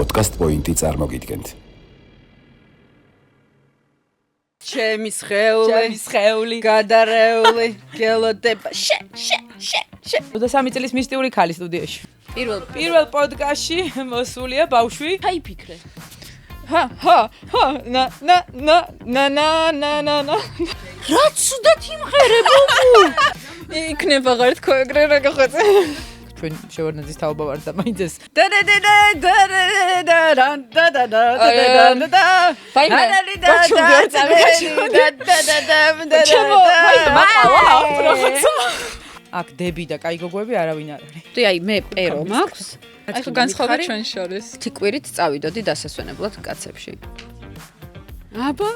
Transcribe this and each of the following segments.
პოდკასტ პოინტი წარმოგიდგენთ. ჩემი სხეული, გადარეული, გელოდება. და 3 წლის მისტიური ქალი სტუდიაში. პირველ პოდკასტში მოსულია ბავშვი. ჩაიფიქრე. ჰა, ნა. რა ცუდად იმღერებო. იქნება ღარ თქო ეგრე რა გახოცე. ჩვენ შევარდნაძის თაობა ვარ და მაინც ეს აქ დები და კაი გოგოები არავინ არ არის. თუ აი მე პერო მაქვს. აი ხო განსხვავება ჩვენ შორის. თიკვირით წავიდოდი დასასვენებლად კაცებში. აბა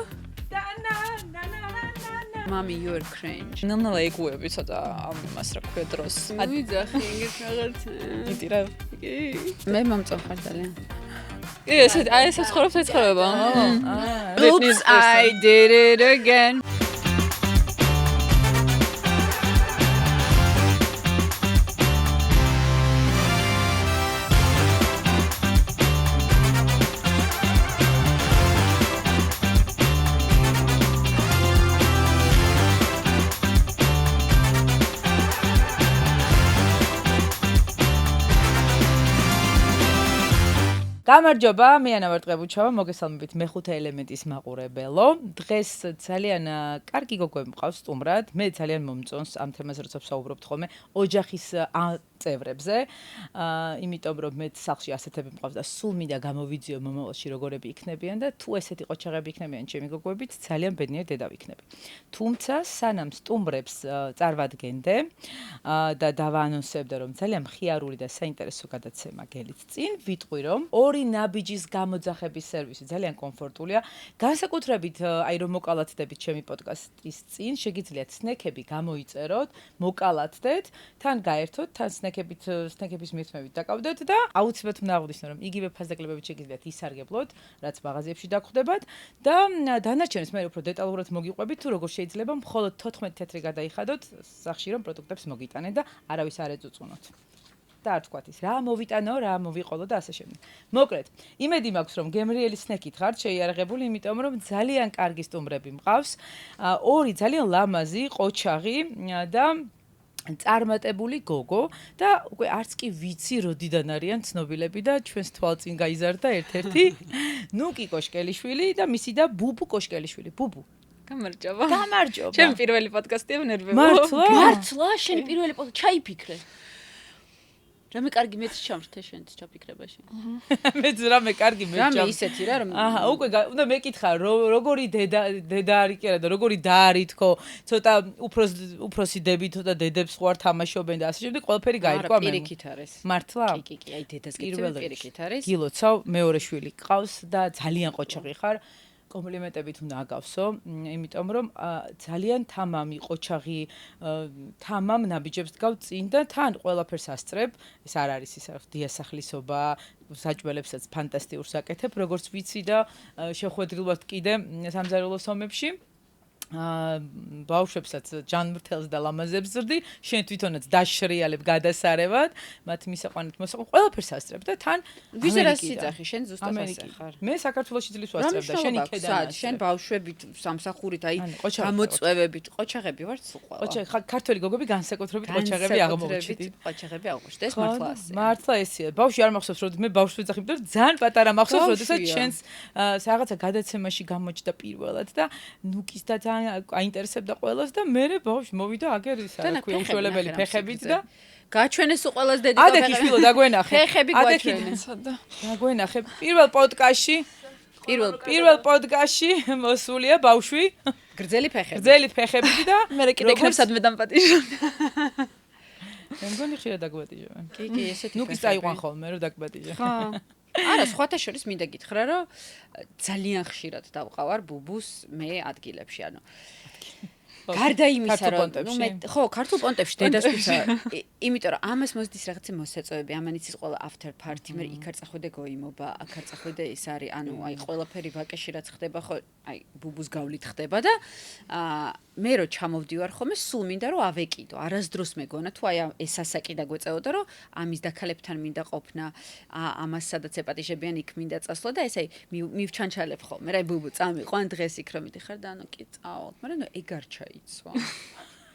Mommy, you're cringe. ნელ-ნელა იგუები ცოტა ამ იმას რა ქვია დროს. ვიძახი ეგეთ რაღაც. იტი რა. მე მომწონხარ ძალიან. აი ეს ცხოვრობს ეცხოვრება. Oops, I did it again. გამარჯობა, მე ანა ვარტყებუჩავა, მოგესალმებით მეხუთე ელემენტის მაყურებელო. დღეს ძალიან კარგი გოგოები მყავს სტუმრად. მე ძალიან მომწონს ამ თემაზე როცა ვსაუბრობთ ხოლმე ოჯახის წევრებზე. იმიტომ რომ მე სახლში ასეთები მყავს და სულ მინდა გამოვიძიო მომავალში როგორები იქნებიან და თუ ესეთი ყოჩაღები იქნებიან ჩემი გოგოებით, ძალიან ბედნიერ დედა ვიქნები. თუმცა სანამ სტუმრებს წარვადგენდე და დავაანონსებდე რომ ძალიან მხიარული და საინტერესო გადაცემა გელით წინ, ვიტყვი რომ ორი ნაბიჯის გამოძახების სერვისი ძალიან კომფორტულია. განსაკუთრებით აი რომ მოკალათდებით ჩემი პოდკასტის წინ, შეგიძლიათ სნექები გამოიწეროთ, მოკალათდეთ, თან გაერთოთ, თან სნექების მირთმევით დაკავდეთ და აუცილებლად უნდა აღვნიშნო რომ იგივე ფასდაგლებებით შეგიძლიათ ისარგებლოთ, რაც მაღაზიებში დაგხვდებათ და დანარჩენს მე უფრო დეტალურად მოგიყვებით თუ როგორ შეიძლება მხოლოდ 14 თეთრი გადაიხადოთ სახში რომ პროდუქტებს მოგიტანეთ და არავის არ ეწუწუნოთ. და არ თქვათ ის რა მოვიტანო, რა მოვიყოლო და ასე შემდეგ. მოკლედ, იმედი მაქვს რომ გემრიელი სნეკით ხართ შეიარაღებული, იმიტომ რომ ძალიან კარგი სტუმრები მყავს. ორი ძალიან ლამაზი, ყოჩაღი და წარმატებული გოგო და უკვე არც კი ვიცი როდიდან არიან ცნობილები და ჩვენს თვალწინ გაიზარდა ერთ-ერთი ნუკი კოშკელიშვილი და მისი და ბუბუ კოშკელიშვილი. ბუბუ გამარჯობა. გამარჯობა. ჩემი პირველი პოდკასტია ნერვები. მართლა შენი პირველი პოდკასტი ჩაიფიქრე. რამე კარგი მეც ჩამრთე შენც ჩაფიქრებაში. მეც რამე კარგი მეც რამე ისეთი რა რომ აჰა, უკვე უნდა მეკითხა როგორი დედა არის კი არა და როგორი და არის თქო, ცოტა უფროსი დებით და დედებს ხوار თამაშობენ და ასე შემდეგ ყველაფერი გაირკვა მე. პირიქით არის. მართლა? კი, აი დედას კითხები პირიქით არის. გილოცავ, მეორე შვილი ყავს და ძალიან ყოჩაღი ხარ. კომპლიმენტებით უნდა აგავსო, იმიტომ რომ ძალიან თამამი ყოჩაღი თამამ ნაბიჯებს დგავ წინ და თან ყველაფერს ასწრებ. ეს არ არის ის დიასახლისობა, საჭმელებსაც ფანტასტიკურს აკეთებ, როგორც ვიცი და შეხვედრილვად კიდე სამზარეულოს ომებში. ბავშვებსაც ჯანმრთელს და ლამაზებს ზრდი, შენ თვითონაც დაშრიალებ გადასარევად, მათ მისაყვანეთ მოსაყვანად, ყველაფერს ასწრებ და თან ვიზე რა სიძახი, შენ ზუსტად ასე ხარ. მე საქართველოში ძილის ვასწრებ და შენ იქედან შენ ბავშვებით, სამსახურით, აი გამოწვევებით, ყოჩაღები ვარ სულ ყველა. ყოჩაღი, ქართველი გოგოები განსაკუთრებით ყოჩაღები აღმოჩნდით. ყოჩაღები აღმოჩნდა, ეს მართლა ასე. მართლა ესეა. ბავშვი არ მახსოვს, რომ მე ბავშვს ვეძახი, მაგრამ ძალიან პატარა მახსოვს, როდესაც შენს რაღაცა გადაცემაში გამოჩნდა პირველად და ნუკის და აინტერესებდა ყველას და მე ბავშვი მოვიდა აგერ ისა რა ქვია უშველებელი ფეხებით და გაჩვენეს უყველას დედი და ადექი შვილო დაგვენახე ფეხები გაჩვენეს დაგვენახე პირველ პოდკასტში მოსულია ბავშვი გრძელი ფეხებით და მე კიდე იქნებ სადმე დამპატიჟო. მე მგონი ხშირად დაგვატიჟებენ. კი, ესეთი ნუკის წაიყვან ხოლმე რომ დაგვატიჟე. ხო. არა, სხვათა შორის მინდა გითხრა, რომ ძალიან ხშირად დავყავარ ბუბუს მე ადგილებში, ანუ გარდა იმისა, რომ მე ხო, ქართულ პონტებში დედას თვითონ იმიტომ რომ ამას მოსდის რაღაცა მოსაწვევები, ამანიც ის ყველა after party, მე იქ არ წახვიდე გოიმობა, აქ არ წახვიდე ის არის, ანუ აი ყველაფერი ვაკეში რაც ხდება ხო, აი ბუბუს გავლით ხდება და მე რო ჩამოვდივარ ხოლმე, სულ მინდა რომ ავეკიდო. არასდროს მეგონა თუ აი ეს ასაკი დაგვეწეოდა რომ ამის დაქალებთან მინდა ყოფნა, ამას სადაც ეპატიჟებიან იქ მინდა წასვლა და ეს აი მივჩანჩალებ ხოლმე. რა ბუბუ წამიყო ან დღეს იქ რომ მიდიხარ და ანუ კი წავალ, მაგრამ ნუ ეგ არ ჩაიცვა.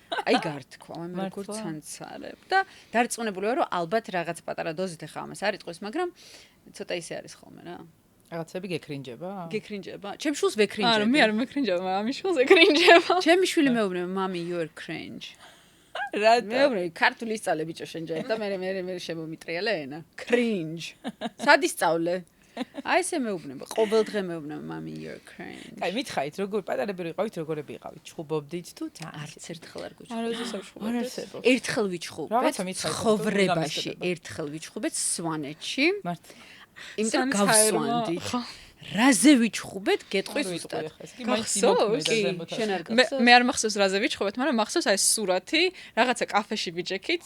აი გართქვა, მე როგორ ცანცარებ და დარწმუნებული ვარ რომ ალბათ რაღაც პატარა დოზით ახლა ამას არ იტყვის, მაგრამ ცოტა ისე არის ხოლმე რა. რაღაცები გეკრინჯება? გეკრინჯება. ჩემ შულს ვეკრინჯები. არა, მე არ მეკრინჯება, ამის შულს ეკრინჯება. ჩემი შვილი მეუბნება, "მამი, you are cringe." მეუბნები, ქართული ისწავლე ბიჭო შენ ჯერ და მე შემომიტრიალე ენა. Cringe. სად ისწავლე? აი ესე მეუბნება, ყოველ დღე მეუბნება, "მამი, you are cringe." აი, მითხარით, როგორ პატარები ვიყავით, როგორები იყავით? ჩხუბობდით თუ თან? არც ერთხელ არ გვიჩხუბეთ. არა, ზუსტად შეხუბეთ. არ არსებობს. ერთხელ ვიჩხუბეთ. რაღაცა მითხარით, ცხოვრებაში ერთხელ ვიჩხუბეთ სვანეთში. მართლა. იმიტომ რომ გავსვანდით. რაზე ვიჩხუბეთ, გეტყვის ზუსტად. შენ არ გახსოვს? მე არ მახსოვს რაზე ვიჩხუბეთ, მაგრამ მახსოვს აი სურათი, რაღაცა კაფეში ვიჯექით.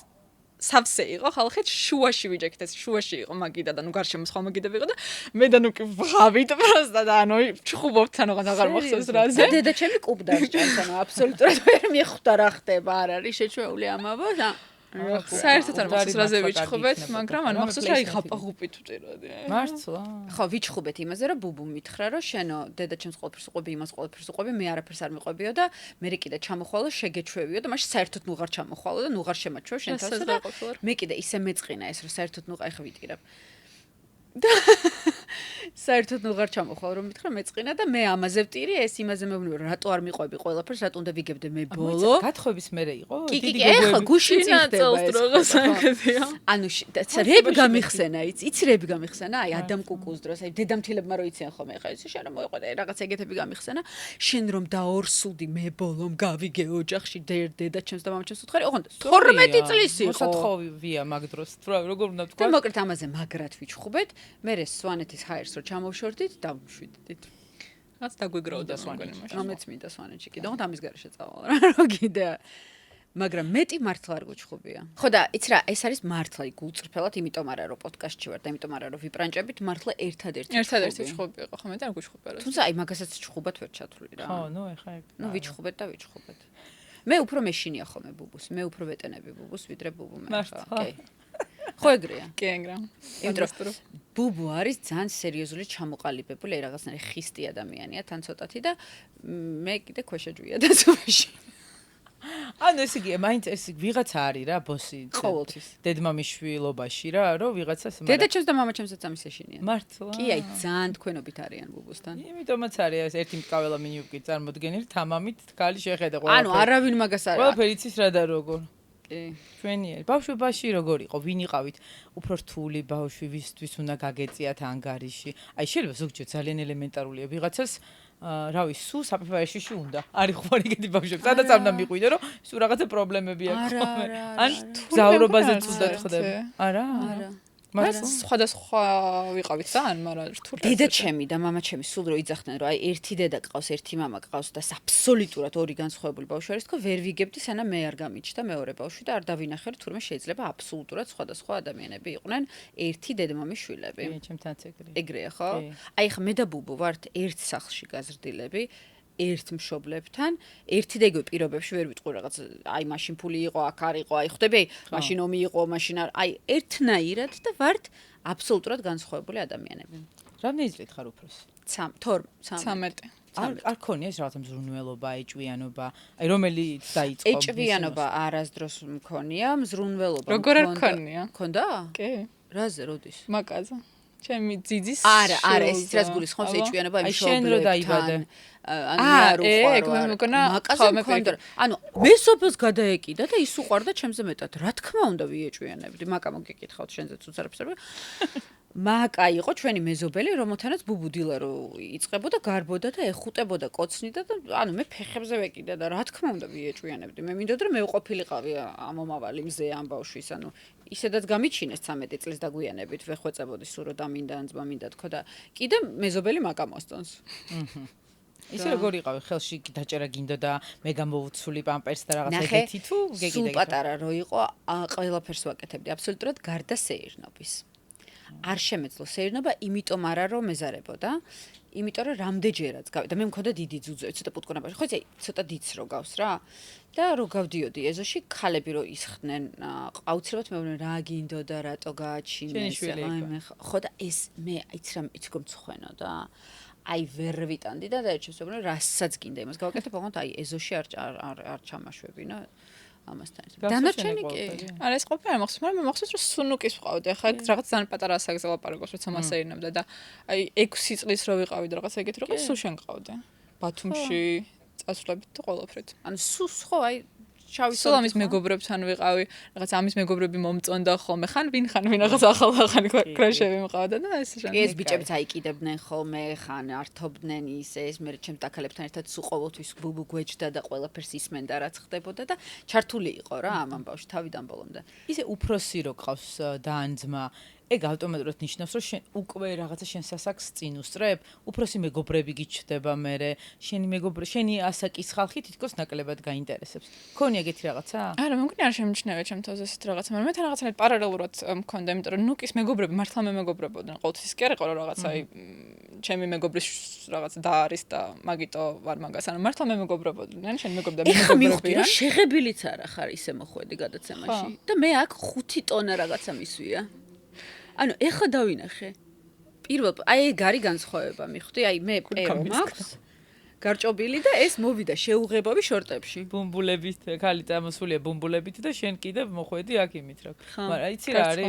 სავსე იყო ხალხით შუაში ვიჯექით ეს შუაში იყო მაგიდა და ნუ გარშემო სხვა მაგიდები იყო და მე და ნუ კი ვღავით პროსტა და ანუ ჩხუბობთ ანუ აღარ მახსოვს რაზე დედა ჩემი კუბდას ჭამს ანუ აბსოლუტურად ვერ მიხვდა რა ხდება არ არის შეჩვეული ამავა და საერთოდ არ მახსოვს რაზე ვიჩხუბეთ მაგრამ ან მახსოვს რა იხაპაღუპი თუ წეროდი მართლა ხო ვიჩხუბეთ იმაზე რომ ბუბუ მითხრა რომ შენო დედა ჩემს ყოველფერს უყვები იმას ყოველფერს უყვები მე არაფერს არ მიყვებიო და მე კიდე ჩამოხვალო შეგეჩვევიო და მაშინ საერთოდ ნუღარ ჩამოხვალო და ნუღარ შემაჩვევ შენ თავს და მე კიდე ისე მეწყინა ეს რომ საერთოდ ნუღარ ახლა ვიტირებ და საერთოდ ნუღარ ჩამოხვალ რომ მითხრა მეწყინა და მე ამაზე ვტირი ეს იმაზე მეუბნები რომ რატო არ მიყვები ყველაფერს რატო უნდა ვიგებდე მე ბოლო გათხოვების მერე იყო დიდი ეხა გუშინ წინდება ეს საკეთია ანუ რებ გამიხსენა იცი რებ გამიხსენა აი ადამ კუკუს დროს აი დედამთილებმა რო იციან ხოლმე ეხა ის შენ რომ მოიყვე რაღაც ეგეთები გამიხსენა შენ რომ დაორსულდი მე ბოლომ გავიგე ოჯახში დედა ჩემს და მამაჩემს უთხარი ოღონდ 12 წლის იყო მოსათხოვია მაგ დროს როგორ უნდა თქვა და მოკლედ ამაზე მაგრად ვიჩხუბეთ მე სვანეთის ჰაერს რო ჩამოვშორდით და ვშვიდით რაც დაგვიგროვდა სვანეთში რომეც მინდა სვანეთში კიდე ოღონდ ამის გარეშე წავალ რა რო კიდე მაგრამ მეტი მართლა არ გუჩხუბია ხო და იცი რა ეს არის მართლა გულწრფელად იმიტომ არა რომ პოდკასტში ვარ და იმიტომ არა რომ ვიბრანჭებით მართლა ერთადერთი ჩხუბი იყო ხო მე და არ გუჩხუბია რა თუმცა აი მაგასაც ჩხუბად ვერ ჩათვლი რა ხო ნუ ეხა ეგ ნუ ვიჩხუბეთ და ვიჩხუბეთ მე უფრო მეშინია ხოლმე ბუბუს მე უფრო ვეტენები ბუბუს ვიდრე ბუბუ მე მართლა ხო ეგრეა კი ეგრა იმიტომ ბუბუ არის ძალიან სერიოზული ჩამოყალიბებული რაღაცნაირი ხისტი ადამიანია თან ცოტათი და მე კიდე ქვეშაჯვია და ზომაში ანუ ეს იგი მაინც ეს ვიღაცა არის რა ბოსი ყოველთვის დედმამიშვილობაში რა რომ ვიღაცას დედა ჩემს და მამა ჩემსაც ამის ეშინიან მართლა კი აი ძალიან თქვენობით არიან ბუბუსთან იმიტომაც არის ეს ერთი მკაველა მინიუკი წარმოდგენილი თამამით თქალი შეხედა ყველაფერი ანუ არავინ მაგას არ ყველაფერი იცის რა და როგორ კი ჩვენიერი ბავშვობაში როგორ იყო ვინ იყავით უფრო რთული ბავშვი ვისთვის უნდა გაგეწიათ ანგარიში აი შეიძლება ზოგჯერ ძალიან ელემენტარულია ვიღაცას რავი სულ საფრთხეში უნდა არის ხო ეგეთი ბავშვები სადაც არ უნდა მიყვიდე რომ სულ რაღაცა პრობლემები აქვს ან გზავრობაზე წუდად ხდება არა მაგრამ სხვადასხვა ვიყავით თან, მაგრამ რთული. დედა ჩემი და მამა ჩემი სულ რო იძახდნენ, რომ აი ერთი დედა ყავს, ერთი მამა ყავს და აბსოლუტურად ორი განსხვავებული ბავშვი არის, თქო ვერ ვიგებდი სანამ მე არ გამიჩნდა მეორე ბავშვი და არ დავინახე რომ თურმე შეიძლება აბსოლუტურად სხვადასხვა ადამიანები იყვნენ ერთი დედმამის შვილები. კი, ჩემთანაც ეგრეა. ეგრეა ხო? აი ხა მე და ბუბუ ვართ ერთ სახლში გაზრდილები. ერთ მშობლებთან, ერთი და იგივე პირობებში ვერ ვიტყვი რაღაც, აი მაშინ ფული იყო, აქ არ იყო, აი ხვდები, მაშინ ომი იყო, მაშინ არ, აი ერთნაირად და ვართ აბსოლუტურად განსხვავებული ადამიანები. რამდენი წლით ხარ უფროსი? 13. არ ქონია ეს რაღაცა მზრუნველობა, ეჭვიანობა, აი რომელიც დაიწყო. ეჭვიანობა არასდროს მქონია, მზრუნველობა მქონდა. როგორ არ ქონია? მქონდა? კი. რაზე, როდის? მაკაზე. ჩემი ძიძის არა, ეს რაც გულისხმობს ეჭვიანობა იმ შობლებთან. შენ რო დაიბადე. ანუ მე არ უყვარო. მაკაზე მქონდა. ანუ მე სოფელს გადაეკიდა და ის უყვარდა ჩემზე მეტად. რა თქმა უნდა ვიეჭვიანებდი. მაკა მოგეკითხავთ შენზეც უცარებს არა. მაკა იყო ჩვენი მეზობელი, რომელთანაც ბუბუ დილერო იწყებოდა, გარბოდა და ეხუტებოდა, კოცნიდა და ანუ მე ფეხებზე ვეკიდა და რა თქმა უნდა ვიეჭვიანებდი. მე მინდოდა რომ მე უყოფილიყავი ამომავალი მზე ამ ბავშვის, ანუ ისედაც გამიჩინეს 13 წლის დაგვიანებით, ვეხვეწებოდი სულ რომ დამინდა ან ძმა მინდა თქო და კიდე მეზობელი მაკა მოსწონს. ისე როგორ იყავი ხელში დაჭერა გინდოდა მე გამოვუცული პამპერსი და რაღაცა ნახე, ეგეთი თუ სულ პატარა რო იყო, ყველაფერს ვაკეთებდი, აბსოლუტურად გარდა სეირნობის. არ შემეძლო სეირნობა, იმიტომ არა რომ მეზარებოდა, იმიტომ რომ რამდენჯერაც და მე მქონდა დიდი ძუძუ, ცოტა პუტკონაბაში. ხო იცი, ცოტა დიდს რო გავს რა. და რო გავდიოდი ეზოში, ქალები რო ისხდნენ, აუცილებლად მეუბნებიან რა გინდოდა, რატო გააჩინეს, ხო და ეს მე იცი რა მიცგომცხვენოდა. აი ვერ ვიტანდი და დაერჩევს უბრალოდ რასაც გინდა იმას გავაკეთებ, ოღონდ აი ეზოში არ ჩამაშვებინა ამასთან. დანარჩენი კი. არა ეს ყოფილი არ მახსოვს, მაგრამ მე მახსოვს რომ სუნუკის ვყავდი. ახლა რაღაც ძალიან პატარა ასაკზე ლაპარაკობს, როცა მასეირნებდა და აი 6 წლის რო ვიყავი და რაღაც ეგეთ რო ყავს, სულ შენ ყავდი. ბათუმში წასვლებით და ყველაფრით. ანუ სუს ხო აი სულ ამის მეგობრებთან ვიყავი, რაღაც ამის მეგობრები მომწონდა ხოლმე, ხან ვინ რაღაც ახალ კრაშები მყავდა და ეს რა. ეს ბიჭებიც აიკიდებდნენ ხოლმე, ხან ართობდნენ ეს, მე ჩემს დაქალებთან ერთად სულ ყოველთვის ბუბუ გვეჯდა და ყველაფერს ისმენდა რაც ხდებოდა და ჩართული იყო რა ამ ამბავში თავიდან ბოლომდე. ისე უფროსი რო ყავს და ან ძმა ეგ ავტომატურად ნიშნავს რომ შენ უკვე რაღაცა შენ სასაკს წინ უსწრებ, უფროსი მეგობრები გიჩნდება მერე, შენი ასაკის ხალხი თითქოს ნაკლებად გაინტერესებს. ქონია ეგეთი რაღაცა? არა, მე მგონი არ შემიჩნევა ჩემ თავზე ესეთ რაღაცა, მაგრამ მე თან რაღაცნაირად პარალელურად მქონდა, იმიტომ რომ ნუკის მეგობრები მართლა მე მეგობრებოდნენ. ყოველთვის კი არ იყო რაღაცა აი ჩემი მეგობრის რაღაცა და არის და მაგიტო ვარ მაგას, ანუ მართლა მე მეგობრებოდნენ, შენ მეგობრები და მე მეგობრები. ეხა მივხვდი რომ შეღებილიც არა ხარ ისე მოხვედი გადაცემაში და მე აქ 5 ტონა რაღაცა მისვია. ანუ ეხა დავინახე. პირველ აი გარი განსხვავება მიხვდი, აი მე პერო მაქვს. გარჭობილი და ეს მოვიდა შეუღებავი შორტებში. ბუმბულებით, ხალი წამოსულია ბუმბულებით და შენ კიდევ მოხვედი აქ იმით რა. მაგრამ იცი რა არის?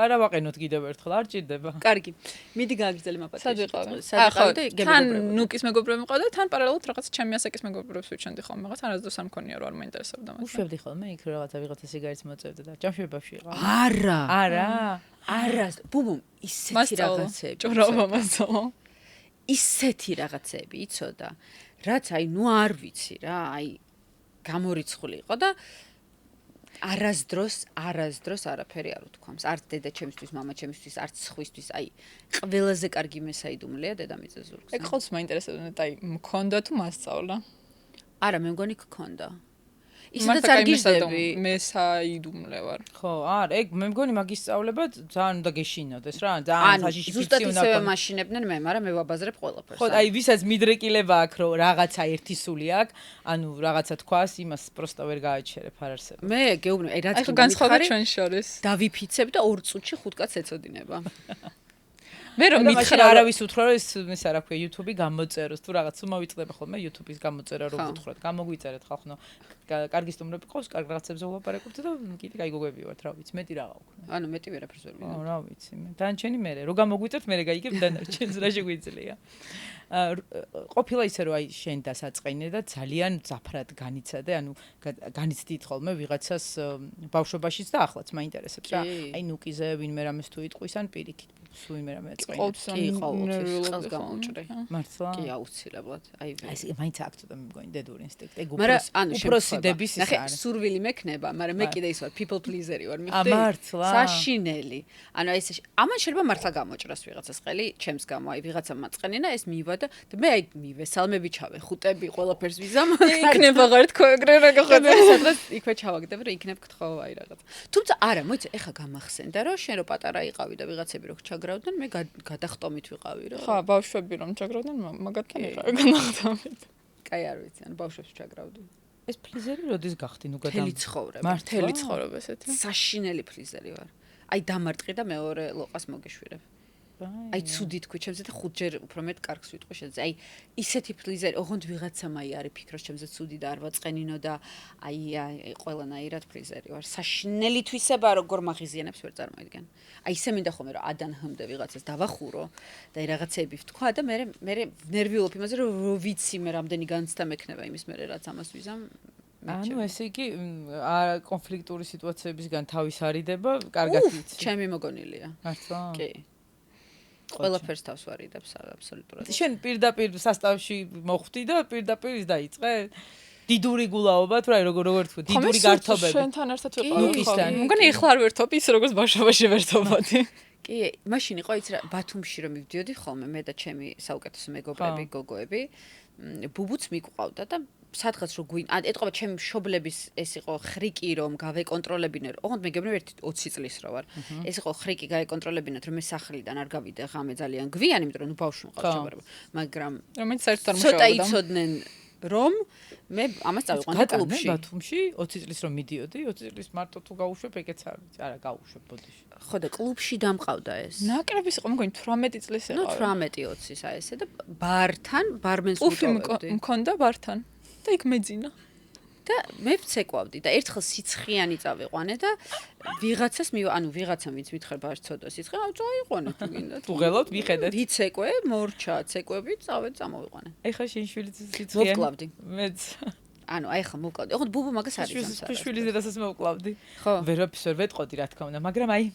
არა ვაყენოთ კიდევ ერთხელ, არ ჭირდება. კარგი. მიდი გააგრძელე მაპატიჟი. სად ვიყავი? სად ვიყავი და თან ნუკის მეგობრები მყავდა, თან პარალელურად რაღაც ჩემი ასაკის მეგობრებს ვიჩენდი ხოლმე, რაღაც არასდროს არ მქონია რომ არ მაინტერესებდა მას. უშვებდი ხოლმე იქ რაღაცა ვიღაცა სიგარეტს მოწევდა და ჯამში ბავშვი იყო. არა. არა. ბუბუმ ისეთი რაღაცები. ჭორაობა მასწავლა. ისეთი რაღაცები იცოდა, რაც აი ნუ არ ვიცი რა, აი გამორიცხული იყო და არასდროს არაფერი არ უთქვამს. არც დედა ჩემისთვის, მამა ჩემისთვის, არც სხვისთვის, აი ყველაზე კარგი მესაიდუმლეა დედამიწის ზურგზე. ეგ ყოველთვის მაინტერესებდა, აი მქონდა თუ მასწავლა? არა, მე მგონი გქონდა. ისედაც არ გიჟდები. მესაიდუმლე ვარ. ხო, არა, ეგ მე მგონი მაგისწავლებად ძალიან უნდა გეშინოდეს რა, ძალიან საშიში ფიქცი უნდა ზუსტად ისევე მაშინებდნენ მე, მაგრამ მე ვაბაზრებ ყველაფერს. ხო, აი ვისაც მიდრეკილება აქვს, რომ რაღაცა ერთი სული აქვს, ანუ რაღაცა თქვას, იმას პროსტა ვერ გააჩერებ, არ არსებობს. მე გეუბნები, აი რაც აი განსხვავება ჩვენ შორის. დავიფიცებ და 2 წუთში 5 კაცს ეწოდინება. მე რომ მითხრა არავის უთხრა რომ ეს რა ქვია YouTube-ი გამოწეროს თუ რაღაც მოვიწყდება ხოლმე YouTube-ის გამოწერა რომ უთხრათ გამოგვიწერეთ ხალხო კარგი სტუმრები ყავს კარგ რაღაცებზე ვლაპარაკობთ და კიდე კაი გოგები ვართ რა ვიცი მეტი რაღა ვქნა ანუ მეტი ვერაფერს ვერ მინდა რა ვიცი მე დანარჩენი მე რო გამოგვიწერთ მე გაიგებ დანარჩენს რა შეგვიძლია ყოფილა ისე რომ აი შენ დასაწყენე და ძალიან ძაფრად განიცადე ანუ განიცდით ხოლმე ვიღაცას ბავშვობაშიც და ახლაც მაინტერესებს რა აი ნუკიზე ვინმე რამეს თუ იტყვის ან პირიქით სულ მე რამე კი ყოველთვის ხელს გამოუჭრე მართლა კი აუცილებლად აი ეს მაინც აქ ცოტა მეგონი დედური ინსტინქტი ეგ უფროსი დების ის არის სურვილი მექნება მაგრამ მე კიდე ის ვარ people pleaser-ი ვარ მიხვდი მართლა საშინელი ანუ ეს ამან შეიძლება მართლა გამოჭრას ვიღაცას ხელი ჩემს გამო აი ვიღაცა მაწყენინა ეს მივა და მე აი მივესალმები ჩავე ხუტები ყველაფერს ვიზამ იქნება ღარ თქო ეგრე რა გახედე სადღაც იქვე ჩავაგდებ რომ იქნებ გთხოვ აი რაღაც თუმცა არა მოიცა ეხა გამახსენდა რომ შენ რო პატარა იყავი და ვიღაცები რო ჩაგრავდნენ მე გადახტომით ვიყავი რა ხა ბავშვები რომ ჩაგრავდნენ მაგათთან იყავი გადახტომით კაი არ ვიცი ან ბავშვებს ჩაგრავდი ეს ფლიზერი როდის გახდი ნუ მთელი ცხოვრება მთელი ცხოვრება ესეთი საშინელი ფლიზერი ვარ აი დამარტყი და მეორე ლოყას მოგეშვირებ აი ცუდი თქვი ჩემზე და 5 ჯერ უფრო მეტ კარგს ვიტყვი შეძე აი ისეთი ფლიზერი ოღონდ ვიღაცა მაი არის ფიქრობს ჩემზე ცუდი და არ ვაწყენინო და აი ყველანაირად ფლიზერი ვარ საშინელი თვისება როგორ მაღიზიანებს ვერ წარმოიდგენ აი ისე მინდა ხოლმე რომ ადანჰმდე ვიღაცას დავახურო და აი რაღაცეები ვთქვა და მე ნერვიულობ იმაზე რომ ვიცი მე რამდენი განცდა მექნება იმის მე რაც ამას ვიზამ ანუ ესე იგი კონფლიქტური სიტუაციებისგან თავის არიდება კარგად იცი ჩემი მოგონილია მართლა კი ყველაფერს თავს ვარიდებს აბსოლუტურად. შენ პირდაპირ სასტავში მოხვდი და პირდაპირ ის დაიწყე? დიდური გულაობა თუ რა როგორ თქვი, დიდური გართობები. შენთან ერთად ვიყავი. მგონი ეხლა არ ვერთობ ის როგორც ბავშვობაში ვერთობოდი. კი, მაშინ იყო იცი რა ბათუმში რომ მივდიოდი ხოლმე მე და ჩემი საუკეთესო მეგობრები, გოგოები ბუბუც მიყვავდა და სადღაც რო ეტყობა ჩემი მშობლების ეს იყო ხრიკი რომ გავეკონტროლებინე ოღონდ მე გეუბნები ერთი 20 წლის რო ვარ ეს იყო ხრიკი გაეკონტროლებინოთ რომ მე სახლიდან არ გავიდე ღამე ძალიან გვიანი იმიტომ რომ ბავშვი მყავს ჩაბარება მაგრამ რომელიც საერთოდ არ ცოტა მუშაობდა იცოდნენ რომ მე ამას წავიყვანე კლუბში ბათუმში 20 წლის რომ მიდიოდი 20 წლის მარტო თუ გაუშვებ ეგეც არ ვიცი არა გაუშვებ ბოდიში ხო და კლუბში დამყავდა ეს ნაკრების იყო მგონი 18 წლის იყო ნუ 18-20 აი ესე და ბართან ბარმენს უყურებდი მქონდა ბართან და იქ მეძინა და მე ვცეკვავდი და ერთხელ სიცხიანი წავიყვანე და ვიღაცას ვიღაცამ ვინც მითხრა ბარს ცოტა სიცხე წავიყვანე თუ გინდა თუ ღელოთ მიხედეთ ვიცეკვე მორჩა ცეკვები წამოვიყვანე ეხა შენ შვილიც სიცხიანი მოვკლავდი მეც აი ხა მოვკლავდი ოღონდ ბუბუ მაგას არის სამსარად შვილის დედასაც მოვკლავდი ხო ვერაფერს ვერ ვეტყოდი რა თქმა უნდა მაგრამ აი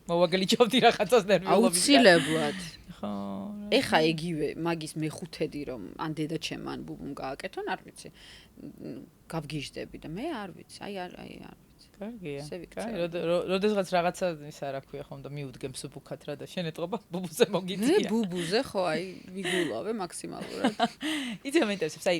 მოვაგლიჩავდი რაღაცას ნერვიულობით აუცილებლად ხო ეხა იგივე მაგის მეხუთედი რომ ან დედა ჩემ ან ბუბუმ გააკეთონ არ ვიცი გავგიჟდები და მე არ ვიცი აი არ ვიცი კარგია ესე ვიქცე. კაი როდესაც რაღაცა ისა რა ქვია ხომ და მიუდგემ სუბუქად რა და შენ ეტყობა ბუბუზე მე მოგიწია ბუბუზე ხო აი ვიგულავე მაქსიმალურად იცი რა მეინტერესებს აი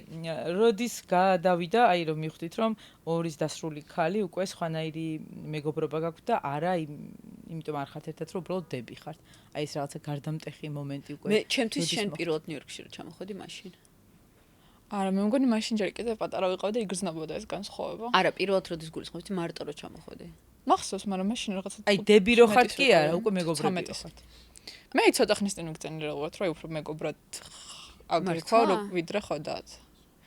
როდის გადავიდა აი რომ მივხვდით რომ ორის დასრული ქალი უკვე სხვანაირი მეგობრობა გაქვთ და არა იმიტომ არ ხართ ერთად რომ უბრალოდ დები ხართ აი ეს რაღაცა გარდამტეხი მომენტი უკვე მე ჩემთვის შენ პირველად ნიუ-იორკში რო ჩამოხვედი მაშინ არა მე მგონი მაშინ ჯერ კიდევ პატარა ვიყავ და იგრძნობოდა ეს განსხვავება არა პირველად როდის გულისხმობდი მარტო რო ჩამოხვედი მახსოვს მაგრამ მაშინ რაღაცა აი დები რო ხართ კი არა უკვე მეგობრები ხართ მე ცოტა ხნის წინ ვიგზენერალობთ რომ უფრო მეგობრად აგრიქვა რომ ვიდრე ხოდათ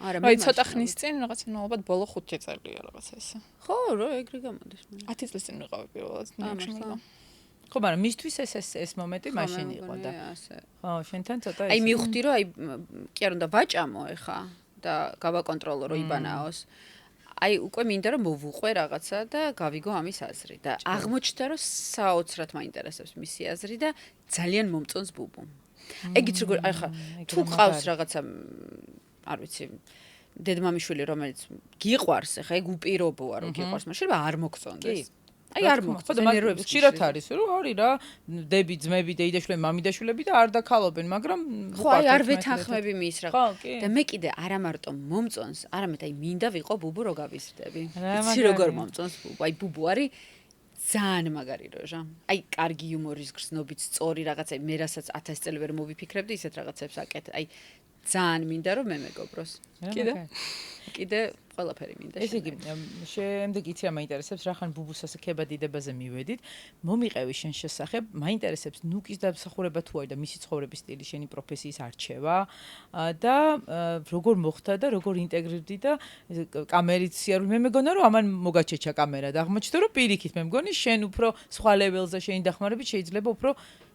არა მე ცოტა ხნის წინ რაღაცა ნუ ალბათ ბოლო 5 წელია რაღაცა ესე ხო რა ეგრე გამოდის 10 წლის წინ ვიყავი პირველად ნიუ-იორკში ხო მაგრამ მისთვის ეს მომენტი მაშინ იყო და ხო შენთან ცოტა აი მივხვდი რომ აი კი არ უნდა ვაჭამო ეხა და გავაკონტროლო რომ იბანაოს აი უკვე მინდა რომ მოვუყვე რაღაცა და გავიგო ამის აზრი და აღმოჩნდა რომ საოცრად მაინტერესებს მისი აზრი და ძალიან მომწონს ბუბუ ეგიც როგორ აი ხა თუ ყავს რაღაცა არ ვიცი დედმამიშვილი რომელიც გიყვარს ეხა ეგ უპირობოა რომ გიყვარს მაგრამ შეიძლება არ მოგწონდეს აი არ მოგწონს ნერვებს ხშირად არის რომ არის რა დები ძმები დეიდაშვილები მამიდაშვილები და არ დაკალობენ მაგრამ ხო აი არ ვეთანხმები მის რა და მე კიდე არა მარტო მომწონს არამედ აი მინდა ვიყო ბუბუ რო გავიზრდები იცი როგორ მომწონს ბუბუ აი ბუბუ არის ძალიან მაგარი როჟა აი კარგი იუმორის გრძნობით სწორი რაღაცა მე რასაც 1000 წელი ვერ მოვიფიქრებდი ისეთ რაღაცებს აკეთე აი ძალიან მინდა რომ მე მეგობროს კიდე ყველაფერი მინდა ესე იგი შემდეგ იცი რა მაინტერესებს რა ხან ბუბუს ასე ქებადიდებაზე მივედით მომიყევი შენ შესახებ მაინტერესებს ნუკის დამსახურება თუ არის და მისი ცხოვრების სტილი შენი პროფესიის არჩევა და როგორ მოხდა და როგორ ინტეგრირდი და კამერით სიარული მე მეგონა რომ ამან მოგაჩეჩა კამერა და აღმოჩნდა რომ პირიქით მე მგონი შენ უფრო სხვა ლეველზე შენი დახმარებით შეიძლება უფრო